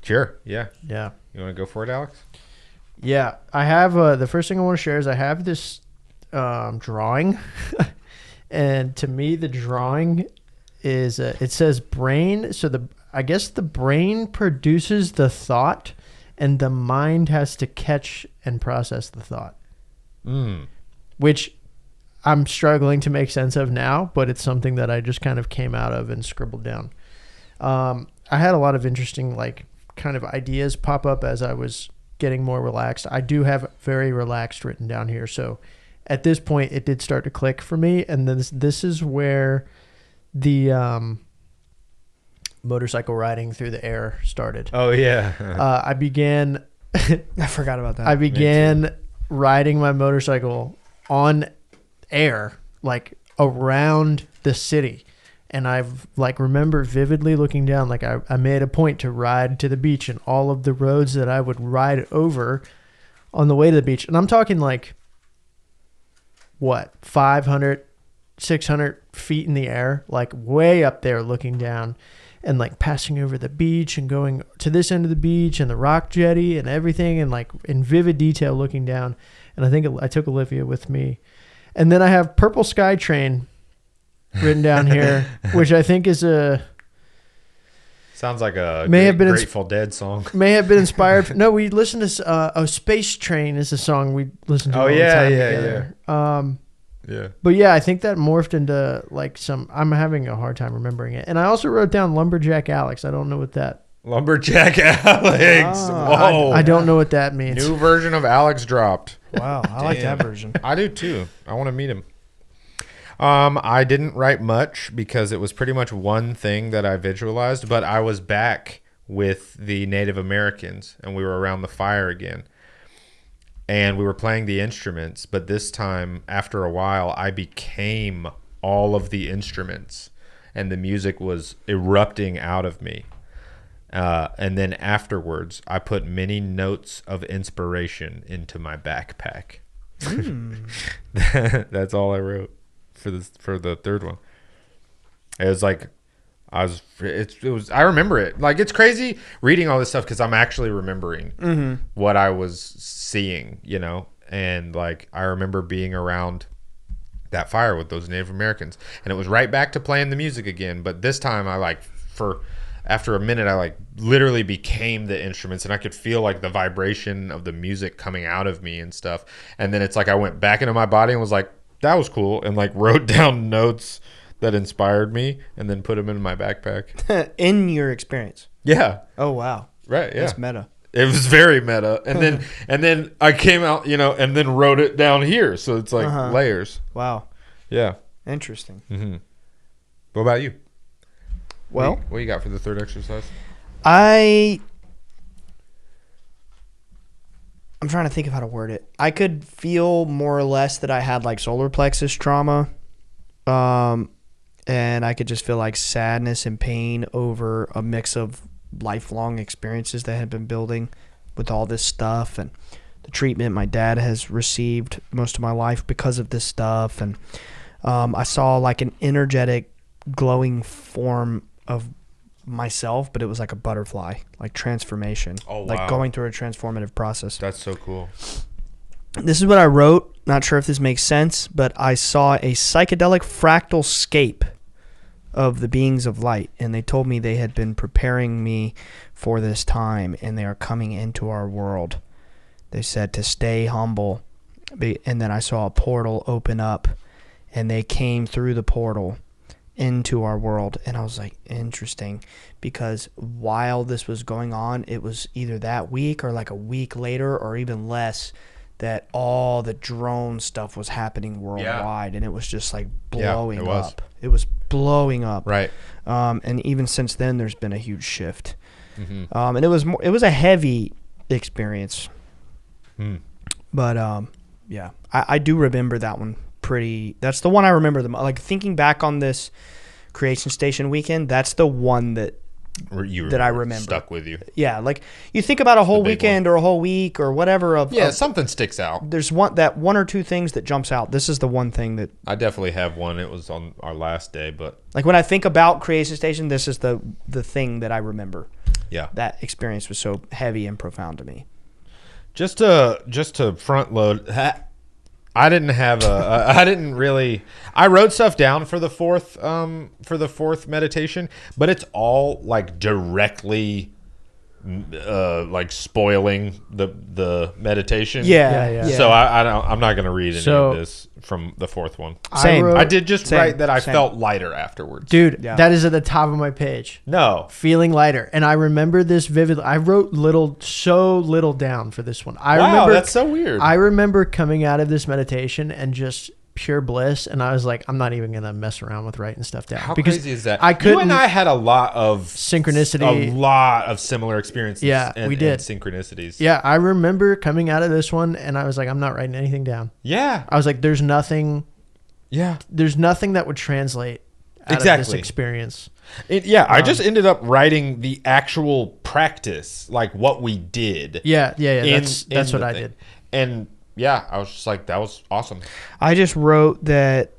Sure. Yeah. Yeah. You want to go for it, Alex? Yeah. I have the first thing I want to share is I have this drawing. And to me, the drawing is it says brain. So I guess the brain produces the thought and the mind has to catch and process the thought. Which I'm struggling to make sense of now, but it's something that I just kind of came out of and scribbled down. I had a lot of interesting, like, kind of ideas pop up as I was getting more relaxed. I do have very relaxed written down here. So at this point, it did start to click for me. And then this is where the motorcycle riding through the air started. Oh, yeah. I began... I forgot about that. I began riding my motorcycle on air, like, around the city. And I've like remember vividly looking down, like I made a point to ride to the beach and all of the roads that I would ride over on the way to the beach. And I'm talking like, what, 500, 600 feet in the air, like way up there looking down and like passing over the beach and going to this end of the beach and the rock jetty and everything. And like in vivid detail looking down. And I think I took Olivia with me. And then I have Purple Sky Train written down here, which I think is sounds like a Grateful Dead song. May have been inspired. No, we listened to Space Train is a song we listened to all the time together. Yeah. But yeah, I think that morphed into like I'm having a hard time remembering it. And I also wrote down Lumberjack Alex. I don't know what that. Lumberjack Alex. Whoa. I don't know what that means. New version of Alex dropped. Wow, I like that version. I do too. I want to meet him. I didn't write much because it was pretty much one thing that I visualized, but I was back with the Native Americans and we were around the fire again and we were playing the instruments, but this time after a while I became all of the instruments and the music was erupting out of me. And then afterwards I put many notes of inspiration into my backpack. That's all I wrote for the third one. It was like I remember it. Like it's crazy reading all this stuff because I'm actually remembering what I was seeing, you know, and like I remember being around that fire with those Native Americans and it was right back to playing the music again, but this time I after a minute I like literally became the instruments and I could feel like the vibration of the music coming out of me and stuff, and then it's like I went back into my body and was like, that was cool, and like wrote down notes that inspired me and then put them in my backpack. In your experience. Yeah. Oh wow. Right. Yeah. That's meta. It was very meta. And then I came out, you know, and then wrote it down here. So it's like layers. Wow. Yeah. Interesting. Mm-hmm. What about you? Well, what you got for the third exercise? I'm trying to think of how to word it. I could feel more or less that I had like solar plexus trauma. And I could just feel like sadness and pain over a mix of lifelong experiences that had been building with all this stuff and the treatment my dad has received most of my life because of this stuff. And I saw like an energetic glowing form of myself, but it was like a butterfly, like transformation. Oh, wow. Like going through a transformative process. That's so cool. This is what I wrote. Not sure if this makes sense, but I saw a psychedelic fractal scape of the beings of light, and they told me they had been preparing me for this time, and they are coming into our world. They said to stay humble, and then I saw a portal open up, and they came through the portal into our world, and I was like, interesting, because while this was going on, it was either that week or like a week later or even less that all the drone stuff was happening worldwide, and it was just like blowing up. It was blowing up. Right. And even since then, there's been a huge shift. Mm-hmm. And it was a heavy experience. But yeah, I do remember that one pretty. That's the one I remember the most. Like thinking back on this Creation Station weekend, that's the one that I remember stuck with you. Yeah, like you think about a whole weekend or a whole week or whatever of something sticks out. There's one or two things that jumps out. This is the one thing that I definitely have one. It was on our last day, but like when I think about Creation Station, this is the thing that I remember. Yeah, that experience was so heavy and profound to me. Just to front load, I didn't really. I wrote stuff down for the fourth meditation, but it's all like directly like spoiling the meditation. Yeah. So I'm not gonna read any of this from the fourth one. Same. I did just write that I felt lighter afterwards. Dude, that is at the top of my page. No. Feeling lighter. And I remember this vividly. I wrote so little down for this one. Wow, that's so weird. I remember coming out of this meditation and just pure bliss, and I was like, I'm not even going to mess around with writing stuff down. How because crazy is that? I couldn't, you and I had a lot of synchronicity. A lot of similar experiences. Yeah, we did. And synchronicities. Yeah, I remember coming out of this one, and I was like, I'm not writing anything down. Yeah. I was like, there's nothing that would translate out of this experience. I just ended up writing the actual practice, like what we did. Yeah. That's what I did. And yeah, I was just like, that was awesome. I just wrote that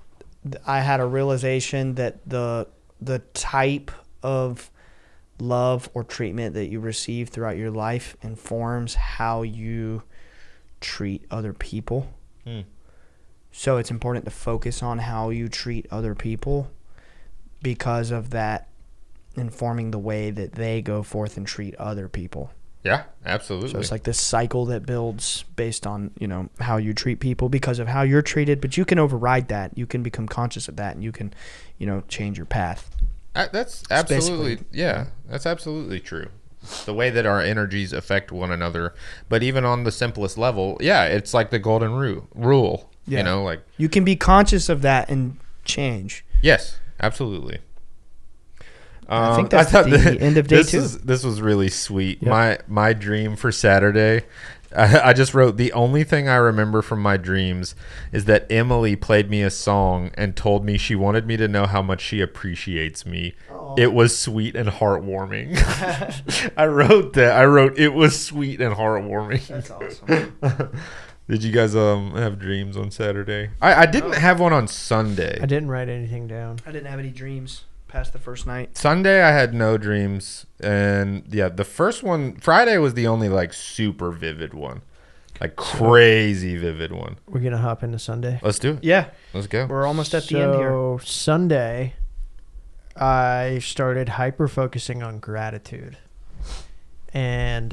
I had a realization that the type of love or treatment that you receive throughout your life informs how you treat other people. So it's important to focus on how you treat other people because of that informing the way that they go forth and treat other people. Yeah, absolutely. So it's like this cycle that builds based on, how you treat people because of how you're treated, but you can override that. You can become conscious of that, and you can, change your path. That's absolutely, that's absolutely true. The way that our energies affect one another, but even on the simplest level, it's like the golden rule. Yeah. Like you can be conscious of that and change. Yes, absolutely. I think that's the end of day 2. This was really sweet. Yep. My dream for Saturday, I just wrote, the only thing I remember from my dreams is that Emily played me a song and told me she wanted me to know how much she appreciates me. Aww. It was sweet and heartwarming. I wrote that. I wrote, it was sweet and heartwarming. That's awesome. Did you guys have dreams on Saturday? I didn't have one on Sunday. I didn't write anything down. I didn't have any dreams past the first night. Sunday I had no dreams, and the first one, Friday, was the only like super vivid one, like crazy vivid one. We're gonna hop into Sunday. Let's do it. Yeah, let's go. We're almost at the end here. So Sunday, I started hyper focusing on gratitude, and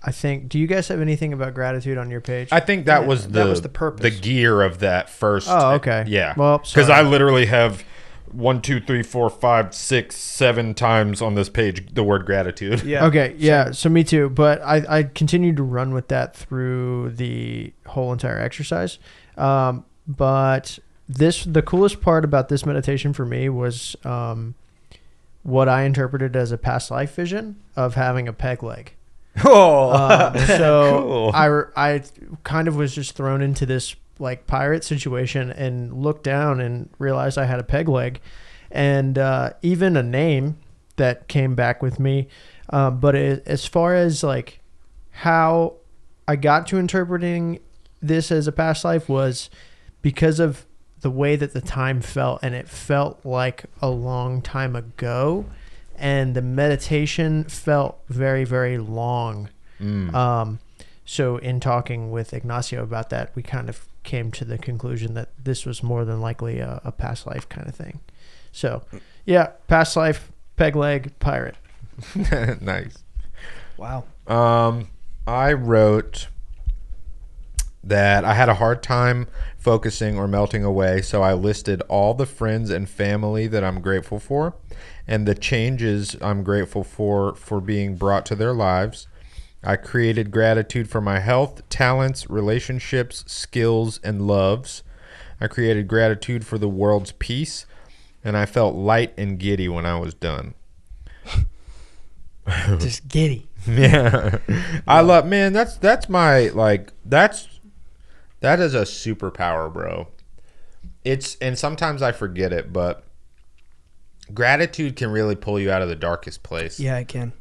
I think. Do you guys have anything about gratitude on your page? I think that was the purpose, the gear of that first. Oh, okay. Yeah. Well, because I literally have 1, 2, 3, 4, 5, 6, 7 times on this page the word gratitude. Yeah. Okay. Yeah. So me too. But I continued to run with that through the whole entire exercise. But the coolest part about this meditation for me was what I interpreted as a past life vision of having a peg leg. Oh, so cool. I kind of was just thrown into this like pirate situation and looked down and realized I had a peg leg, and even a name that came back with me But as far as like how I got to interpreting this as a past life was because of the way that the time felt, and it felt like a long time ago, and the meditation felt very, very long. So in talking with Ignacio about that, we kind of came to the conclusion that this was more than likely a past life kind of thing. So yeah, past life, peg leg, pirate. Nice. Wow. I wrote that I had a hard time focusing or melting away, so I listed all the friends and family that I'm grateful for and the changes I'm grateful for being brought to their lives. I created gratitude for my health, talents, relationships, skills, and loves. I created gratitude for the world's peace, and I felt light and giddy when I was done. Just giddy. Yeah. I love, man, that's my, like, that is a superpower, bro. And sometimes I forget it, but gratitude can really pull you out of the darkest place. Yeah, it can.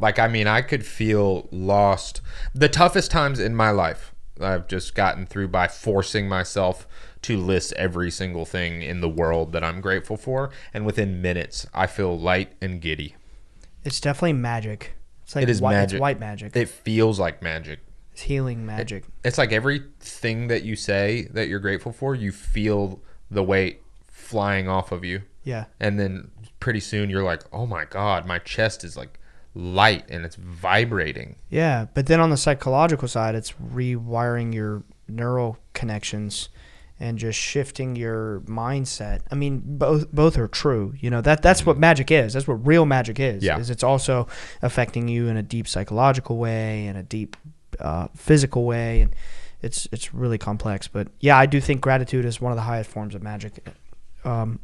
Like, I mean, I could feel lost. The toughest times in my life, I've just gotten through by forcing myself to list every single thing in the world that I'm grateful for. And within minutes, I feel light and giddy. It's definitely magic. It's like It is magic. It's white magic. It feels like magic. It's healing magic. It's like everything that you say that you're grateful for, you feel the weight flying off of you. Yeah. And then pretty soon you're like, oh my God, my chest is like light and it's vibrating. Yeah, but then on the psychological side, it's rewiring your neural connections and just shifting your mindset. I mean, both are true. You know, that's what magic is. That's what real magic is. Yeah. Is it's also affecting you in a deep psychological way, in a deep physical way, and it's really complex. But yeah, I do think gratitude is one of the highest forms of magic,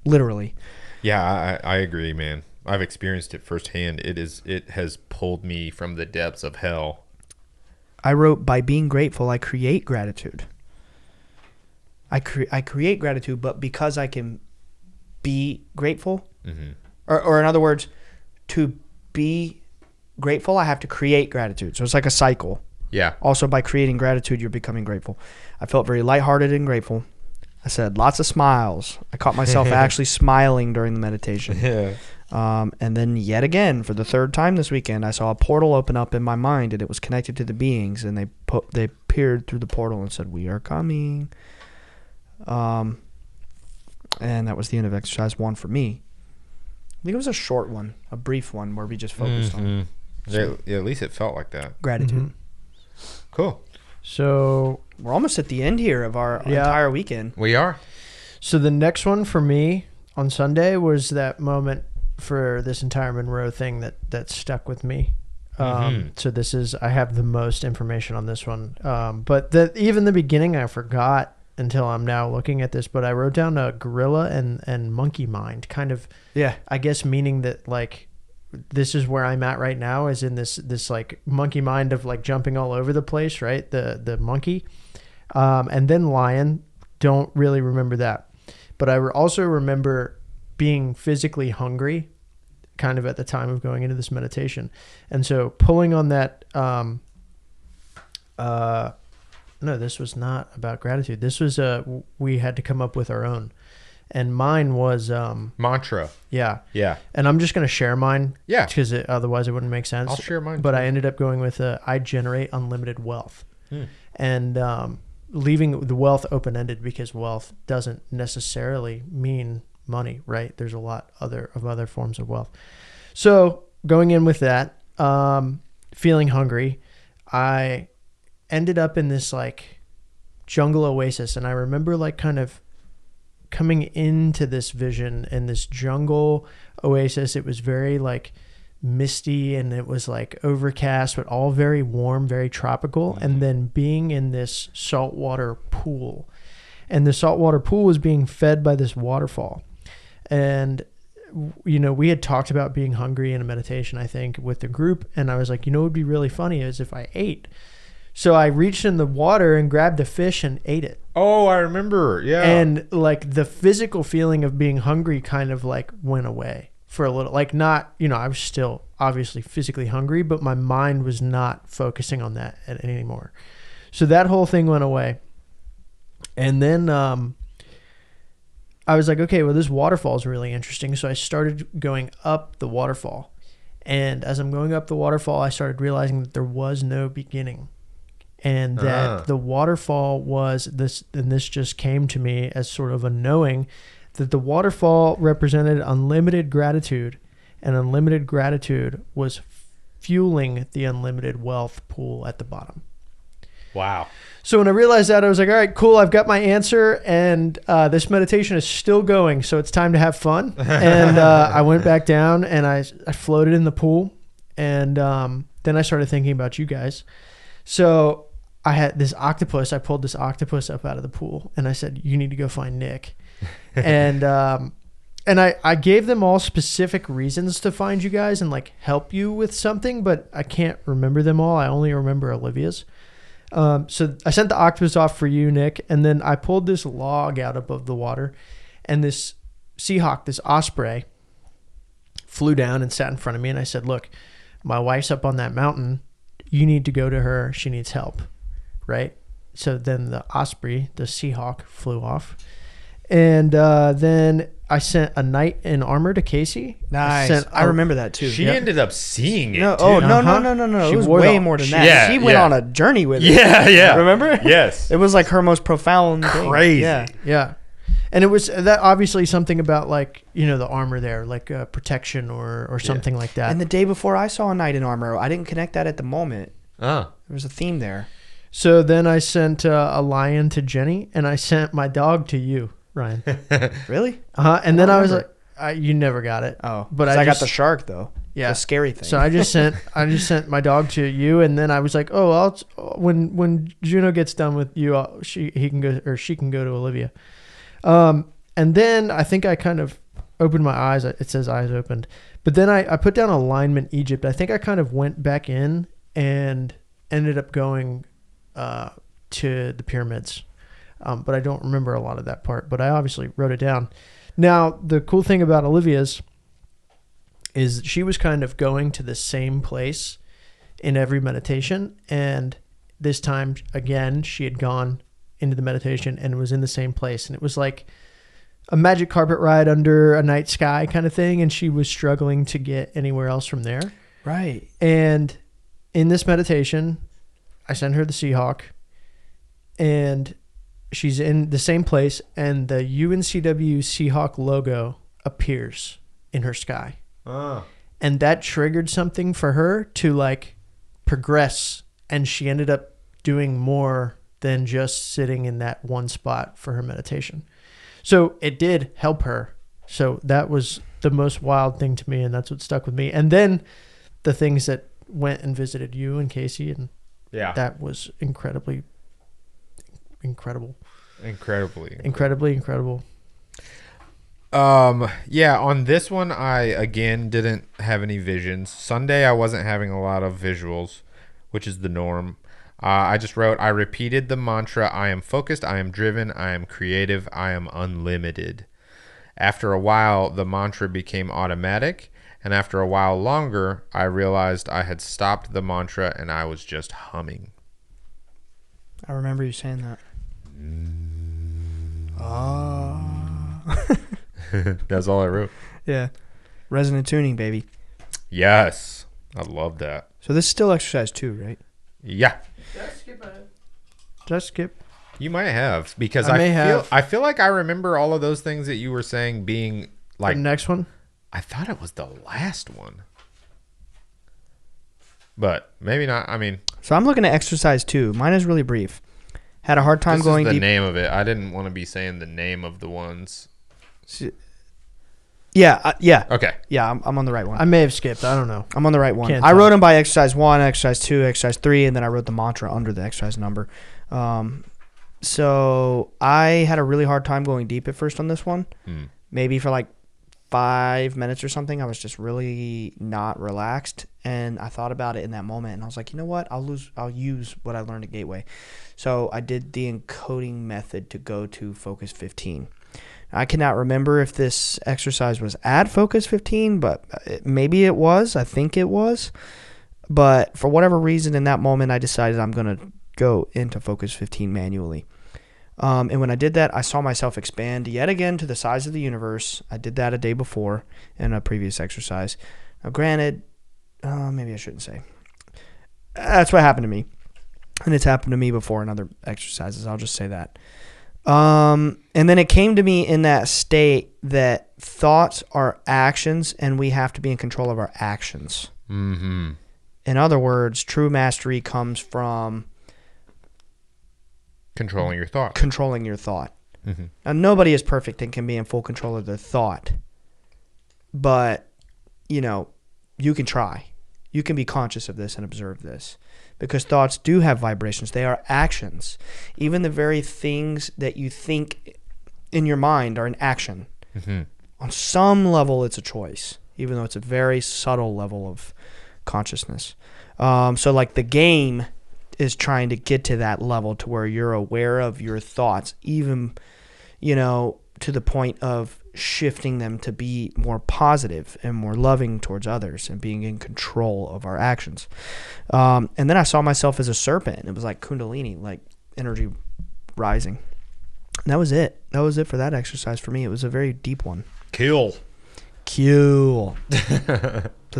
literally. Yeah, I agree, man. I've experienced it firsthand. It has pulled me from the depths of hell. I wrote, by being grateful, I create gratitude. I create gratitude, but because I can be grateful, or in other words, to be grateful, I have to create gratitude. So it's like a cycle. Yeah. Also, by creating gratitude, you're becoming grateful. I felt very lighthearted and grateful. I said lots of smiles. I caught myself actually smiling during the meditation. Yeah. And then yet again, for the third time this weekend, I saw a portal open up in my mind, and it was connected to the beings, and they peered through the portal and said, "We are coming." And that was the end of exercise 1 for me. I think it was a short one, a brief one, where we just focused on Yeah, at least it felt like that. gratitude. Cool. So We're almost at the end here of our entire weekend. We are. So the next one for me on Sunday was that moment for this entire Monroe thing that stuck with me. So I have the most information on this one. But even the beginning I forgot until I'm now looking at this, but I wrote down a gorilla and monkey mind, kind of, I guess, meaning that like, this is where I'm at right now, is in this like monkey mind of like jumping all over the place, right? The monkey. And then lion, don't really remember that. But I also remember being physically hungry kind of at the time of going into this meditation. And so pulling on that, no, this was not about gratitude. This was, we had to come up with our own. And mine was Mantra. Yeah. Yeah. And I'm just going to share mine. Yeah. Because otherwise it wouldn't make sense. I'll share mine. But too. I ended up going with I generate unlimited wealth. And leaving the wealth open-ended, because wealth doesn't necessarily mean money, right? There's a lot of other forms of wealth. So going in with that, feeling hungry, I ended up in this like jungle oasis. And I remember like kind of coming into this vision in this jungle oasis. It was very like misty, and it was like overcast, but all very warm, very tropical. And then being in this saltwater pool, and the saltwater pool was being fed by this waterfall. And, you know, we had talked about being hungry in a meditation, I think, with the group. And I was like, you know, what would be really funny is if I ate. So I reached in the water and grabbed a fish and ate it. Oh, I remember. Yeah. And like the physical feeling of being hungry kind of like went away for a little, like not, I was still obviously physically hungry, but my mind was not focusing on that anymore. So that whole thing went away. And then I was like, okay, well, this waterfall is really interesting. So I started going up the waterfall. And as I'm going up the waterfall, I started realizing that there was no beginning. And that the waterfall was this, and this just came to me as sort of a knowing that the waterfall represented unlimited gratitude, and unlimited gratitude was fueling the unlimited wealth pool at the bottom. Wow. So when I realized that, I was like, all right, cool, I've got my answer, and this meditation is still going, so it's time to have fun. And I went back down, and I floated in the pool, and then I started thinking about you guys. So I had this octopus. I pulled this octopus up out of the pool, and I said, you need to go find Nick. And I gave them all specific reasons to find you guys and like help you with something, but I can't remember them all. I only remember Olivia's. So I sent the octopus off for you, Nick, and then I pulled this log out above the water, and this seahawk, this osprey, flew down and sat in front of me, and I said, look, my wife's up on that mountain. You need to go to her. She needs help, right? So then the osprey, the seahawk, flew off. And then I sent a knight in armor to Casey. Nice. I remember that too. She ended up seeing it. No, too. oh no. It was way more than that. Yeah, she went on a journey with it. Yeah. Remember? Yes. It was like her most profound Crazy. thing. Yeah. And it was that obviously something about like, the armor there, like protection or something like that. And the day before I saw a knight in armor, I didn't connect that at the moment. There was a theme there. So then I sent a lion to Jenny, and I sent my dog to you, Ryan. Really? And then I was like, you never got it. Oh, but I got the shark though. Yeah, the scary thing. So I just sent my dog to you, and then I was like, oh, when Juno gets done with you, she can go to Olivia. And then I think I kind of opened my eyes. It says eyes opened, but then I put down alignment Egypt. I think I kind of went back in and ended up going to the pyramids. But I don't remember a lot of that part, but I obviously wrote it down. Now, the cool thing about Olivia's is she was kind of going to the same place in every meditation. And this time, again, she had gone into the meditation and was in the same place. And it was like a magic carpet ride under a night sky kind of thing. And she was struggling to get anywhere else from there. Right. And in this meditation, I sent her the Seahawk, and she's in the same place, and the UNCW Seahawk logo appears in her sky. And that triggered something for her to like progress, and she ended up doing more than just sitting in that one spot for her meditation. So it did help her. So that was the most wild thing to me, and that's what stuck with me. And then the things that went and visited you and Casey, and that was incredibly incredible. Incredible. On this one, I again didn't have any visions. Sunday, I wasn't having a lot of visuals, which is the norm. I just wrote, I repeated the mantra, I am focused, I am driven, I am creative, I am unlimited. After a while, the mantra became automatic, and after a while longer, I realized I had stopped the mantra and I was just humming. I remember you saying that. That's all I wrote. Yeah. Resonant tuning, baby. Yes. I love that. So this is still exercise 2, right? Yeah. Just skip. You might have, because I feel like I remember all of those things that you were saying being like the next one. I thought it was the last one, but maybe not. I mean, so I'm looking at exercise 2. Mine is really brief. Had a hard time going deep. This is the deep. name of it. I didn't want to be saying the name of the ones. Yeah. Okay. Yeah, I'm on the right one. I may have skipped. I don't know. I'm on the right one. Can't I tell. wrote them by exercise 1, exercise 2, exercise 3, and then I wrote the mantra under the exercise number. So I had a really hard time going deep at first on this one. Maybe for like 5 minutes or something, I was just really not relaxed, and I thought about it in that moment, and I was like, you know what? I'll use what I learned at Gateway. So I did the encoding method to go to focus 15. I cannot remember if this exercise was at Focus 15, but maybe it was. I think it was. But for whatever reason in that moment, I decided I'm going to go into Focus 15 manually. And when I did that, I saw myself expand yet again to the size of the universe. I did that a day before in a previous exercise. Now, granted, maybe I shouldn't say. That's what happened to me. And it's happened to me before in other exercises. I'll just say that. And then it came to me in that state that thoughts are actions and we have to be in control of our actions. Mm-hmm. In other words, true mastery comes from controlling your thought. Controlling your thought. Mm-hmm. Now, nobody is perfect and can be in full control of their thought. But, you know, you can try. You can be conscious of this and observe this. Because thoughts do have vibrations. They are actions. Even the very things that you think in your mind are an action. Mm-hmm. On some level, it's a choice, even though it's a very subtle level of consciousness. So like the game is trying to get to that level to where you're aware of your thoughts, even, you know, to the point of shifting them to be more positive and more loving towards others and being in control of our actions. And then I saw myself as a serpent. It was like Kundalini, like energy rising. And that was it. That was it for that exercise for me. It was a very deep one. Cool. So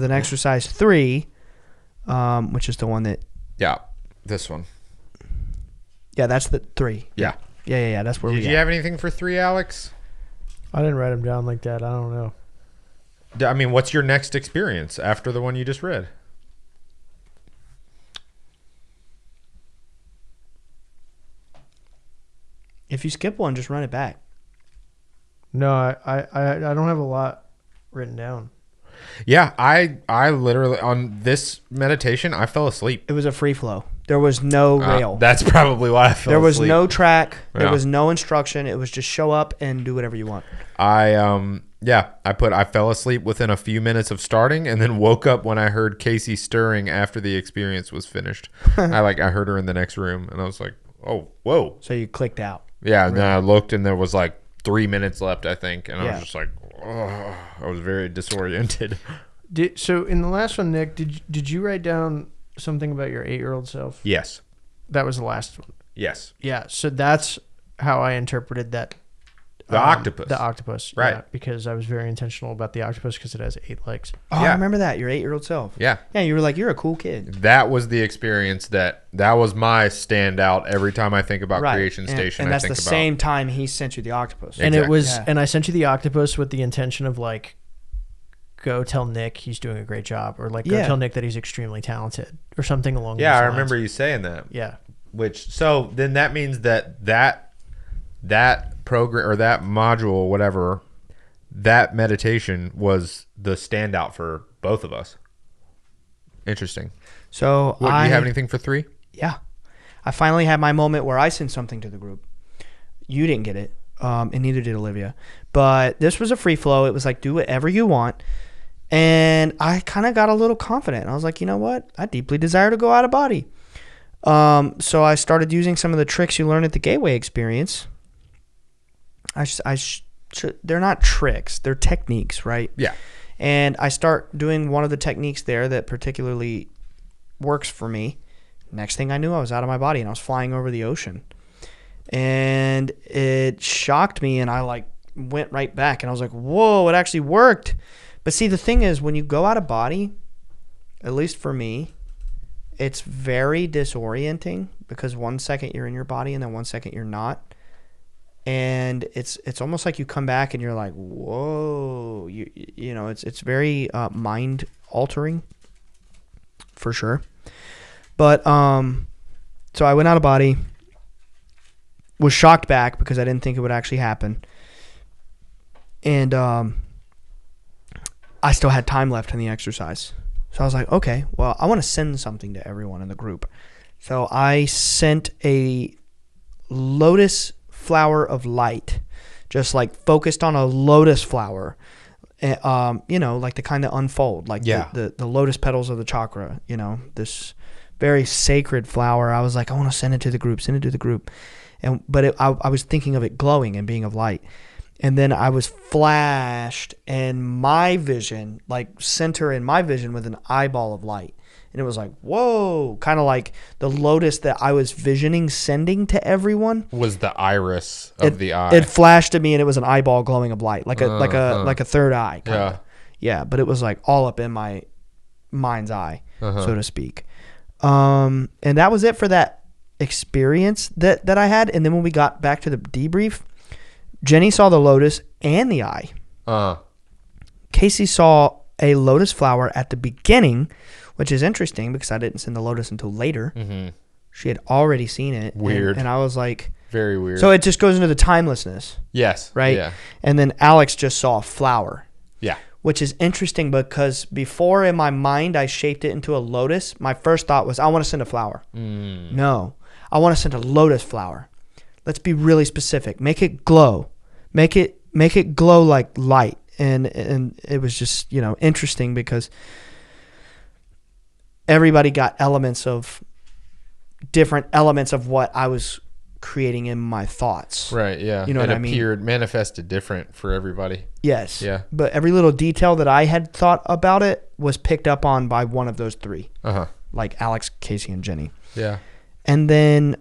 then exercise 3, which is the one that... Yeah, this one. Yeah, that's the 3. Yeah. Yeah. That's where Did you have anything for 3, Alex? I didn't write them down like that. I don't know. I mean, what's your next experience after the one you just read? If you skip one, just run it back. No, I don't have a lot written down. Yeah, I literally, on this meditation, I fell asleep. It was a free flow. There was no rail. That's probably why I fell There was asleep. no track. There Yeah. was no instruction. It was just show up and do whatever you want. I fell asleep within a few minutes of starting and then woke up when I heard Casey stirring after the experience was finished. I heard her in the next room and I was like, oh, whoa. So you clicked out. Yeah, and then I looked and there was like 3 minutes left, I think. And I Yeah. was just like, oh, I was very disoriented. So in the last one, Nick, did you write down something about your 8-year-old self? Yes. That was the last one. Yes. Yeah, so that's how I interpreted that. The octopus. The octopus. Right. Yeah, because I was very intentional about the octopus because it has 8 legs. Oh, Yeah. I remember that. Your 8-year-old self. Yeah. Yeah, you were like, you're a cool kid. That was the experience that was my standout every time I think about Creation Station. And that's I think the about, same time he sent you the octopus. And it was, Yeah. and I sent you the octopus with the intention of like, go tell Nick he's doing a great job, or like go Yeah. tell Nick that he's extremely talented, or something along. Yeah, those I lines. remember you saying that. Yeah. So then that means that program or that module or whatever, that meditation was the standout for both of us. Interesting. So Do you have anything for 3? Yeah. I finally had my moment where I sent something to the group. You didn't get it, and neither did Olivia. But this was a free flow. It was like, do whatever you want. And I kind of got a little confident. I was like, you know what? I deeply desire to go out of body. So I started using some of the tricks you learn at the Gateway experience. They're not tricks. They're techniques, right? Yeah. And I start doing one of the techniques there that particularly works for me. Next thing I knew, I was out of my body and I was flying over the ocean. And it shocked me, and I like went right back and I was like, whoa, it actually worked. But see, the thing is, when you go out of body, at least for me, it's very disorienting because 1 second you're in your body and then 1 second you're not. And it's almost like you come back and you're like, whoa, you know, it's very mind altering for sure. But so I went out of body, was shocked back because I didn't think it would actually happen. And I still had time left in the exercise. So I was like, okay, well, I want to send something to everyone in the group. So I sent a lotus flower of light, just like focused on a lotus flower, you know, like the kind that unfold, like the lotus petals of the chakra, you know, this very sacred flower. I was like, I want to send it to the group, but I was thinking of it glowing and being of light. And then I was flashed, and my vision, like center in my vision, with an eyeball of light. And it was like, whoa, kind of like the lotus that I was visioning sending to everyone. Was the iris of the eye. It flashed at me, and it was an eyeball glowing of light, like a third eye. Kinda. Yeah, but it was like all up in my mind's eye, so to speak. And that was it for that experience that I had. And then when we got back to the debrief, Jenny saw the lotus and the eye. Casey saw a lotus flower at the beginning, which is interesting because I didn't send the lotus until later. Mm-hmm. She had already seen it. Weird. And I was like... Very weird. So it just goes into the timelessness. Yes. Right? Yeah. And then Alex just saw a flower. Yeah. Which is interesting because before in my mind I shaped it into a lotus, my first thought was, I want to send a flower. No. I want to send a lotus flower. Let's be really specific. Make it glow. Make it glow like light. And it was just, interesting because everybody got different elements of what I was creating in my thoughts. Right, yeah. You know what I mean? Manifested different for everybody. Yes. Yeah. But every little detail that I had thought about it was picked up on by one of those three. Like Alex, Casey, and Jenny. Yeah. And then,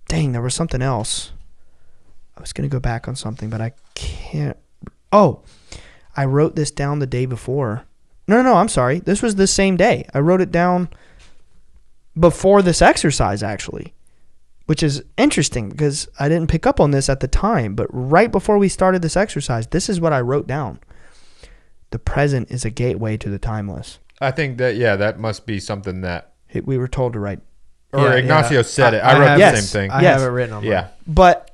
there was something else. I was going to go back on something, but I can't. Oh, I wrote this down the day before. No, I'm sorry. This was the same day. I wrote it down before this exercise, actually, which is interesting because I didn't pick up on this at the time. But right before we started this exercise, this is what I wrote down. The present is a gateway to the timeless. I think that must be something that we were told to write. Or Ignacio said it. I wrote the same thing. I have it written on mine. Yeah. But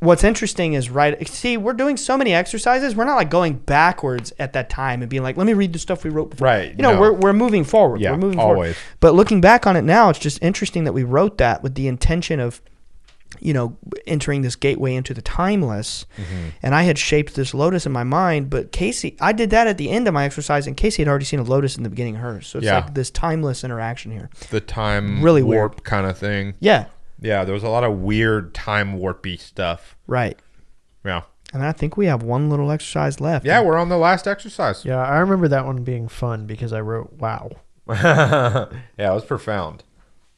what's interesting is, see, we're doing so many exercises. We're not like going backwards at that time and being like, let me read the stuff we wrote before. Right. We're moving forward. Yeah, we're moving always. forward. But looking back on it now, it's just interesting that we wrote that with the intention of, entering this gateway into the timeless. Mm-hmm. And I had shaped this lotus in my mind, but Casey, I did that at the end of my exercise, and Casey had already seen a lotus in the beginning of hers. So it's like this timeless interaction here. The time really warp weird kind of thing. Yeah. Yeah, there was a lot of weird time warpy stuff. Right. Yeah. And I think we have one little exercise left. Yeah, we're on the last exercise. Yeah, I remember that one being fun because I wrote, wow. Yeah, it was profound.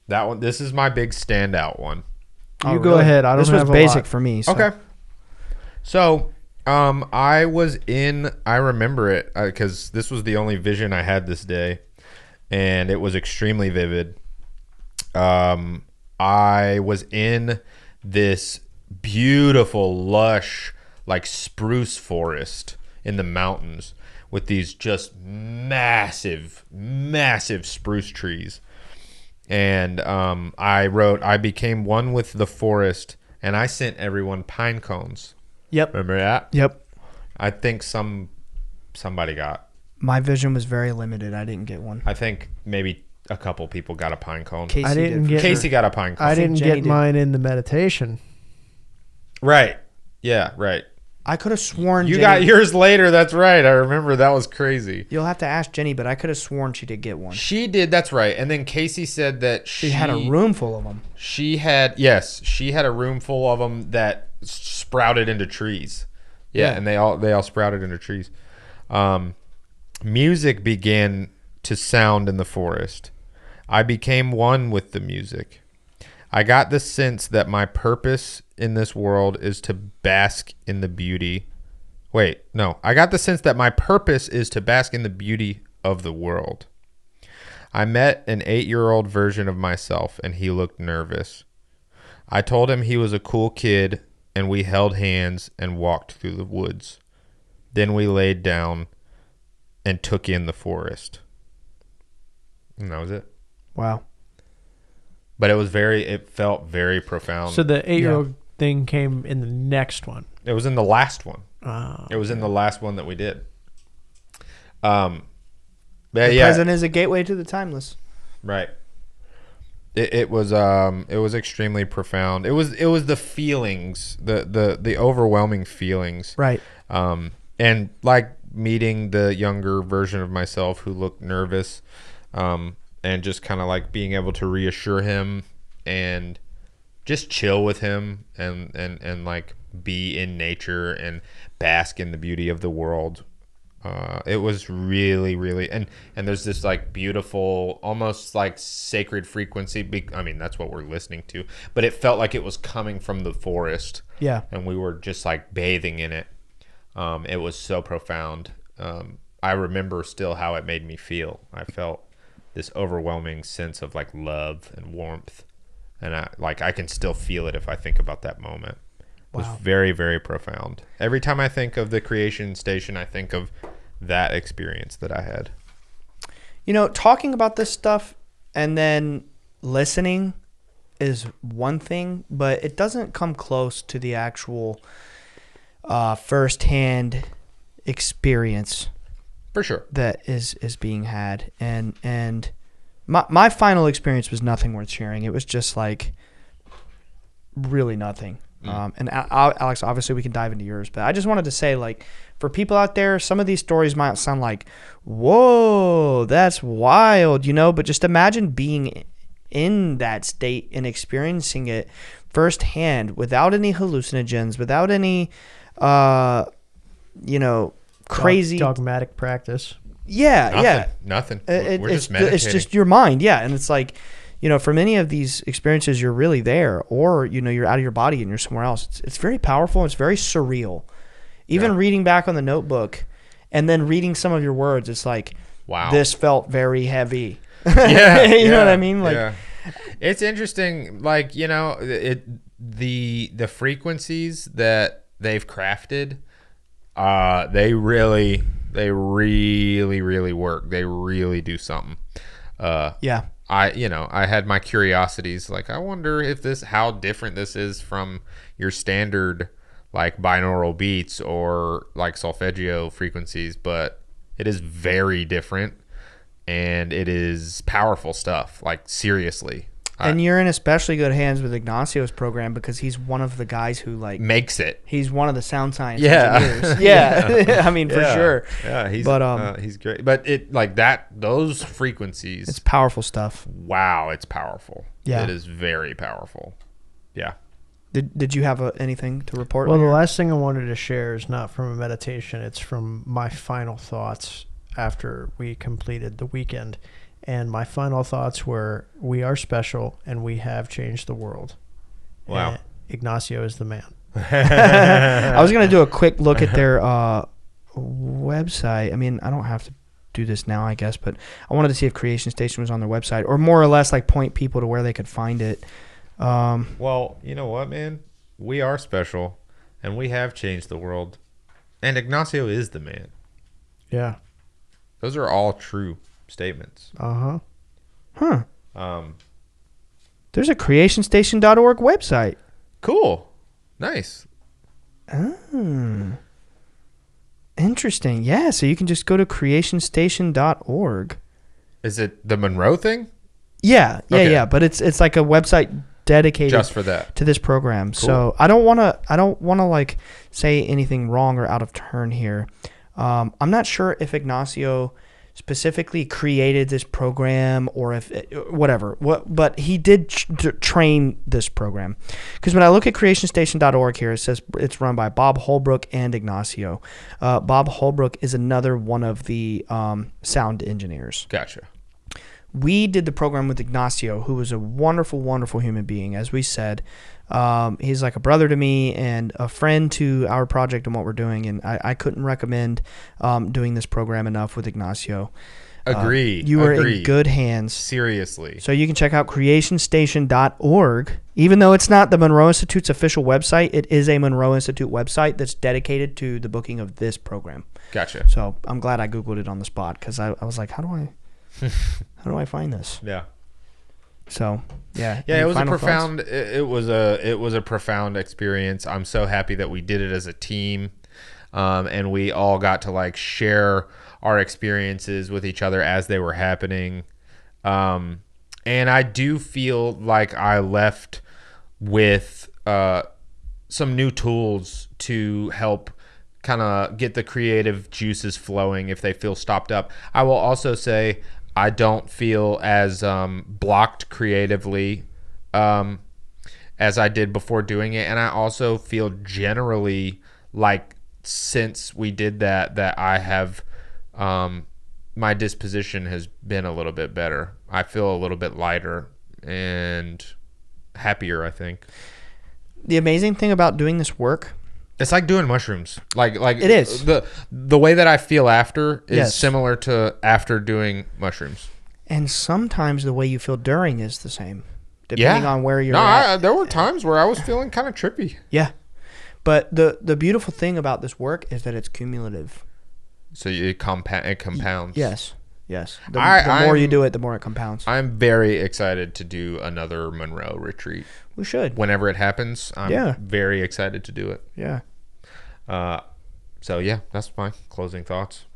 That one, this is my big standout one. You go ahead. I don't This have was a basic lot. for me. So. Okay. So, I remember it because this was the only vision I had this day, and it was extremely vivid. I was in this beautiful, lush, like spruce forest in the mountains with these just massive, massive spruce trees. And I wrote, I became one with the forest, and I sent everyone pine cones. Yep. Remember that? Yep. I think somebody got. My vision was very limited. I didn't get one. I think maybe a couple people got a pine cone. Casey I didn't did. get. Casey got a pine cone. I didn't Jenny get did. mine in the meditation. Right. Yeah, right. I could have sworn You Jenny, got yours later. That's right. I remember that was crazy. You'll have to ask Jenny, but I could have sworn she did get one. She did. That's right. And then Casey said that She had a room full of them. She had a room full of them that sprouted into trees. Yeah, and they all sprouted into trees. Music began to sound in the forest. I became one with the music. I got the sense that my purpose in this world is to bask in the beauty. Wait, no. I got the sense that my purpose is to bask in the beauty of the world. I met an 8-year-old version of myself, and he looked nervous. I told him he was a cool kid, and we held hands and walked through the woods. Then we laid down and took in the forest. And that was it. Wow. But it felt very profound. So the 8-year-old thing came in the next one. It was in the last one. Oh. It was in the last one that we did. The present is a gateway to the timeless. Right. It was extremely profound. It was the feelings, the overwhelming feelings. Right. And like meeting the younger version of myself who looked nervous, and just kind of like being able to reassure him and just chill with him and like be in nature and bask in the beauty of the world. It was really, really, and there's this like beautiful, almost like sacred frequency. I mean, that's what we're listening to, but it felt like it was coming from the forest. Yeah. And we were just like bathing in it. It was so profound. I remember still how it made me feel. I felt this overwhelming sense of like love and warmth. And I can still feel it if I think about that moment. It was very, very profound. Every time I think of the creation station, I think of that experience that I had. You know, talking about this stuff and then listening is one thing, but it doesn't come close to the actual firsthand experience For sure. that is being had. And my final experience was nothing worth sharing. It was just like really nothing. And Alex, obviously we can dive into yours, but I just wanted to say, like, for people out there, some of these stories might sound like, whoa, that's wild, you know, but just imagine being in that state and experiencing it firsthand without any hallucinogens, without any, crazy dogmatic practice. Nothing. We're It's just meditating. It's just your mind. Yeah. And it's like, you know, for many of these experiences, you're really there, or, you know, you're out of your body and you're somewhere else. It's very powerful. It's very surreal. Even reading back on the notebook and then reading some of your words, it's like, wow, this felt very heavy. Yeah. You know what I mean? Like, it's interesting. Like, you know, the frequencies that they've crafted, they really work. They really do something. I had my curiosities. Like, I wonder if how different this is from your standard like binaural beats or like solfeggio frequencies, but it is very different and it is powerful stuff. Like, seriously. And you're in especially good hands with Ignacio's program because he's one of the guys who like makes it. He's one of the sound science engineers. Yeah. I mean, for sure. Yeah, he's great. But it like that, those frequencies. It's powerful stuff. Wow, it's powerful. Yeah. It is very powerful. Yeah. Did you have anything to report? Well, the last thing I wanted to share is not from a meditation. It's from my final thoughts after we completed the weekend. And my final thoughts were, we are special and we have changed the world. Wow. And Ignacio is the man. I was going to do a quick look at their website. I mean, I don't have to do this now, I guess, but I wanted to see if Creation Station was on their website, or more or less like point people to where they could find it. Well, you know what, man? We are special and we have changed the world. And Ignacio is the man. Yeah. Those are all true statements. Uh-huh. Huh. There's a creationstation.org website. Cool. Nice. Oh. Interesting. Yeah, so you can just go to creationstation.org. Is it the Monroe thing? Yeah, Okay. yeah, but it's like a website dedicated Just for that. to this program. Cool. So I don't want to like say anything wrong or out of turn here. I'm not sure if Ignacio specifically created this program or if but he did train this program, because when I look at creationstation.org here, it says it's run by Bob Holbrook and Ignacio. Bob Holbrook is another one of the sound engineers. Gotcha. We did the program with Ignacio, who was a wonderful, wonderful human being. As we said, he's like a brother to me and a friend to our project and what we're doing. And I couldn't recommend doing this program enough with Ignacio. Agreed. You are in good hands. Seriously. So you can check out creationstation.org. Even though it's not the Monroe Institute's official website, it is a Monroe Institute website that's dedicated to the booking of this program. Gotcha. So I'm glad I Googled it on the spot, because I was like, how do I find this? Yeah. So yeah. Yeah, it was a final profound thoughts? it was a profound experience. I'm so happy that we did it as a team. And we all got to like share our experiences with each other as they were happening. And I do feel like I left with some new tools to help kind of get the creative juices flowing if they feel stopped up. I will also say I don't feel as blocked creatively as I did before doing it. And I also feel generally like since we did that I have, my disposition has been a little bit better. I feel a little bit lighter and happier, I think. The amazing thing about doing this work, it's like doing mushrooms. Like it is. The way that I feel after is Yes. similar to after doing mushrooms. and sometimes the way you feel during is the same, depending on where you're no, at. there were times where I was feeling kind of trippy. Yeah. But the beautiful thing about this work is that it's cumulative. So it compounds. Yes. The more you do it, the more it compounds. I'm very excited to do another Monroe retreat. We should. Whenever it happens, I'm very excited to do it. Yeah. So yeah, that's my closing thoughts.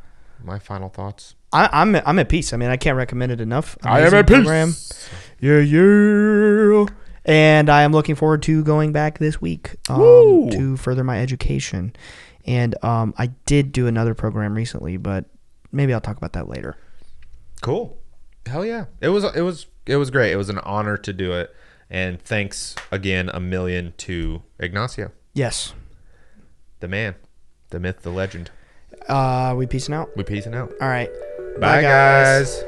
My final thoughts. I'm at peace. I mean, I can't recommend it enough. I am Amazing at peace. Yeah. And I am looking forward to going back this week to further my education. And I did do another program recently, but maybe I'll talk about that later. Cool. Hell yeah. It was great. It was an honor to do it. And thanks again a million to Ignacio. Yes. The man, the myth, the legend. We peacing out? We peacing out. All right. Bye guys.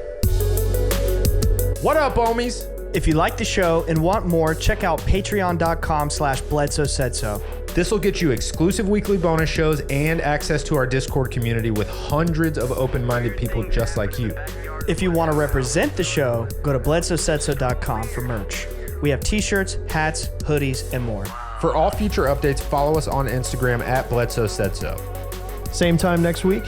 What up, homies? If you like the show and want more, check out patreon.com/Bledsoe said so. This will get you exclusive weekly bonus shows and access to our Discord community with hundreds of open-minded people just like you. If you want to represent the show, go to bledsoesaidso.com for merch. We have t-shirts, hats, hoodies, and more. For all future updates, follow us on Instagram at Bledsoe Said So. Same time next week.